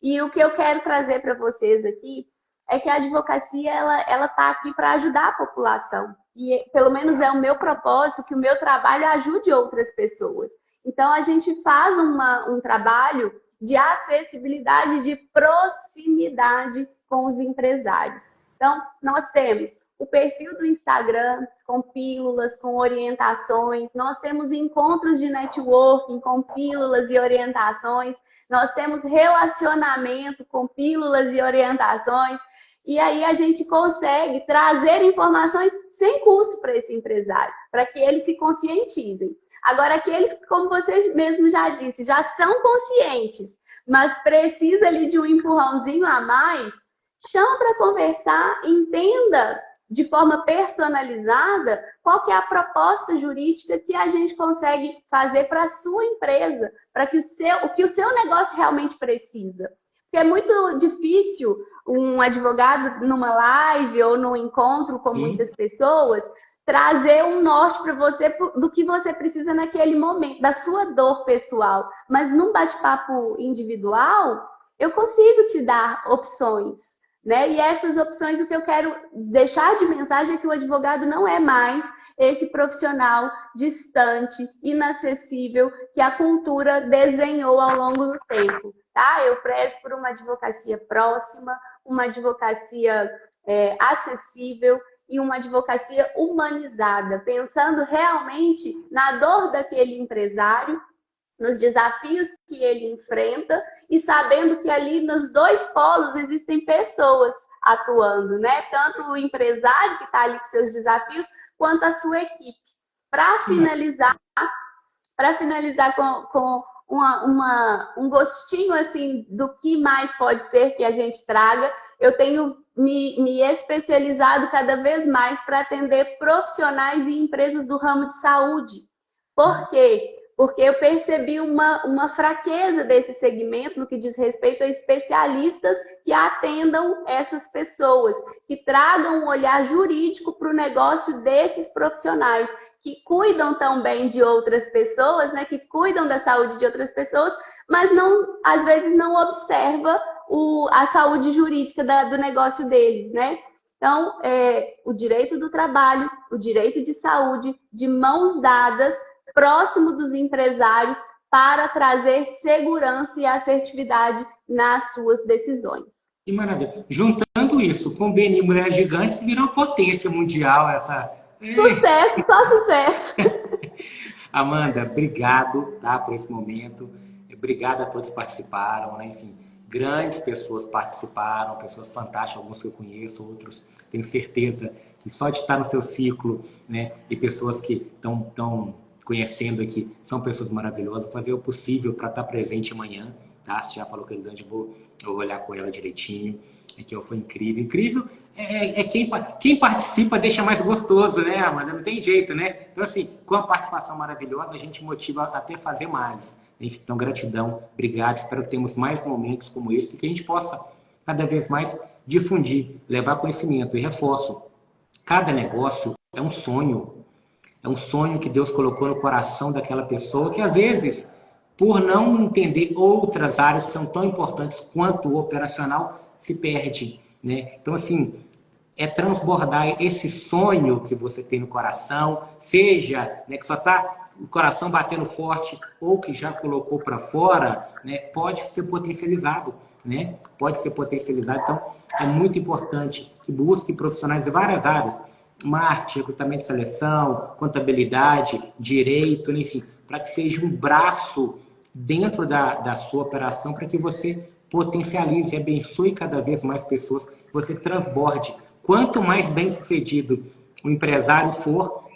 E o que eu quero trazer para vocês aqui é que a advocacia ela está aqui para ajudar a população. E pelo menos é o meu propósito que o meu trabalho ajude outras pessoas. Então, a gente faz um trabalho de acessibilidade, de proximidade com os empresários. Então, nós temos o perfil do Instagram com pílulas, com orientações. Nós temos encontros de networking com pílulas e orientações. Nós temos relacionamento com pílulas e orientações. E aí a gente consegue trazer informações sem custo para esse empresário, para que eles se conscientizem. Agora, aqueles, como você mesmo já disse, já são conscientes, mas precisa ali de um empurrãozinho a mais, chama para conversar, entenda de forma personalizada qual que é a proposta jurídica que a gente consegue fazer para a sua empresa, para que o que o seu negócio realmente precisa. Porque é muito difícil um advogado numa live ou num encontro com muitas pessoas trazer um norte para você do que você precisa naquele momento, da sua dor pessoal. Mas num bate-papo individual, eu consigo te dar opções, né? E essas opções, o que eu quero deixar de mensagem é que o advogado não é mais esse profissional distante, inacessível, que a cultura desenhou ao longo do tempo, tá? Eu prezo por uma advocacia próxima, uma advocacia acessível e uma advocacia humanizada, pensando realmente na dor daquele empresário, nos desafios que ele enfrenta e sabendo que ali nos dois polos existem pessoas atuando, né? Tanto o empresário que está ali com seus desafios, quanto a sua equipe. Para finalizar com um gostinho assim do que mais pode ser que a gente traga, eu tenho me especializado cada vez mais para atender profissionais e empresas do ramo de saúde. Por quê? Porque eu percebi uma fraqueza desse segmento no que diz respeito a especialistas que atendam essas pessoas, que tragam um olhar jurídico para o negócio desses profissionais, que cuidam também de outras pessoas, né, que cuidam da saúde de outras pessoas, mas não, às vezes não observa a saúde jurídica do negócio deles, né? Então, o direito do trabalho, o direito de saúde, de mãos dadas, próximo dos empresários, para trazer segurança e assertividade nas suas decisões. Que maravilha. Juntando isso com o BNI Mulheres Gigantes, virou uma potência mundial essa... Sucesso, só sucesso. Amanda, obrigado, tá, por esse momento. Obrigado a todos que participaram, né? Enfim, grandes pessoas participaram, pessoas fantásticas, alguns que eu conheço, outros tenho certeza que só de estar no seu ciclo, né? E pessoas que estão conhecendo aqui, são pessoas maravilhosas, fazer o possível para estar presente amanhã, tá? Você já falou que eu vou olhar com ela direitinho, que foi incrível. Incrível quem participa deixa mais gostoso, né, Amanda? Não tem jeito, né? Então, assim, com a participação maravilhosa, a gente motiva até fazer mais. Então, gratidão, obrigado, espero que tenhamos mais momentos como esse, que a gente possa cada vez mais difundir, levar conhecimento. E reforço, cada negócio é um sonho que Deus colocou no coração daquela pessoa que, às vezes, por não entender outras áreas que são tão importantes quanto o operacional, se perde, né? Então, assim, é transbordar esse sonho que você tem no coração, seja, né, que só está o coração batendo forte ou que já colocou para fora, né, pode ser potencializado, né? Pode ser potencializado. Então, é muito importante que busque profissionais de várias áreas, marketing, recrutamento e seleção, contabilidade, direito, enfim, para que seja um braço dentro da sua operação para que você potencialize e abençoe cada vez mais pessoas, que você transborde. Quanto mais bem-sucedido o empresário for,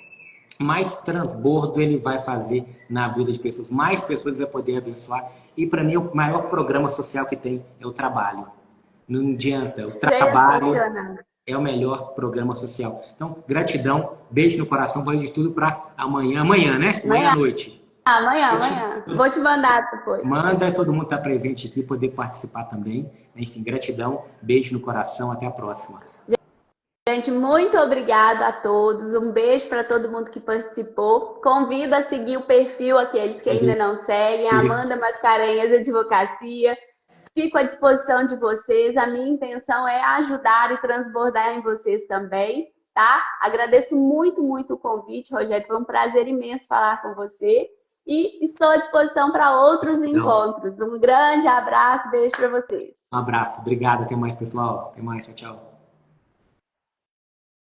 mais transbordo ele vai fazer na vida de pessoas, mais pessoas ele vai poder abençoar. E para mim, o maior programa social que tem é o trabalho. Não adianta, o trabalho é o melhor programa social. Então, gratidão, beijo no coração, vou de tudo para amanhã, né? Amanhã à noite. Amanhã. Vou te mandar depois. Manda, todo mundo estar presente aqui, poder participar também. Enfim, gratidão, beijo no coração, até a próxima. Gente, muito obrigada a todos. Um beijo para todo mundo que participou. Convido a seguir o perfil, aqueles que ainda não seguem, Amanda Mascarenhas Advocacia. Fico à disposição de vocês. A minha intenção é ajudar e transbordar em vocês também, tá? Agradeço muito, muito o convite, Rogério. Foi um prazer imenso falar com você. E estou à disposição para outros encontros. Um grande abraço, beijo para vocês. Um abraço, obrigado. Até mais, pessoal. Até mais, tchau, tchau.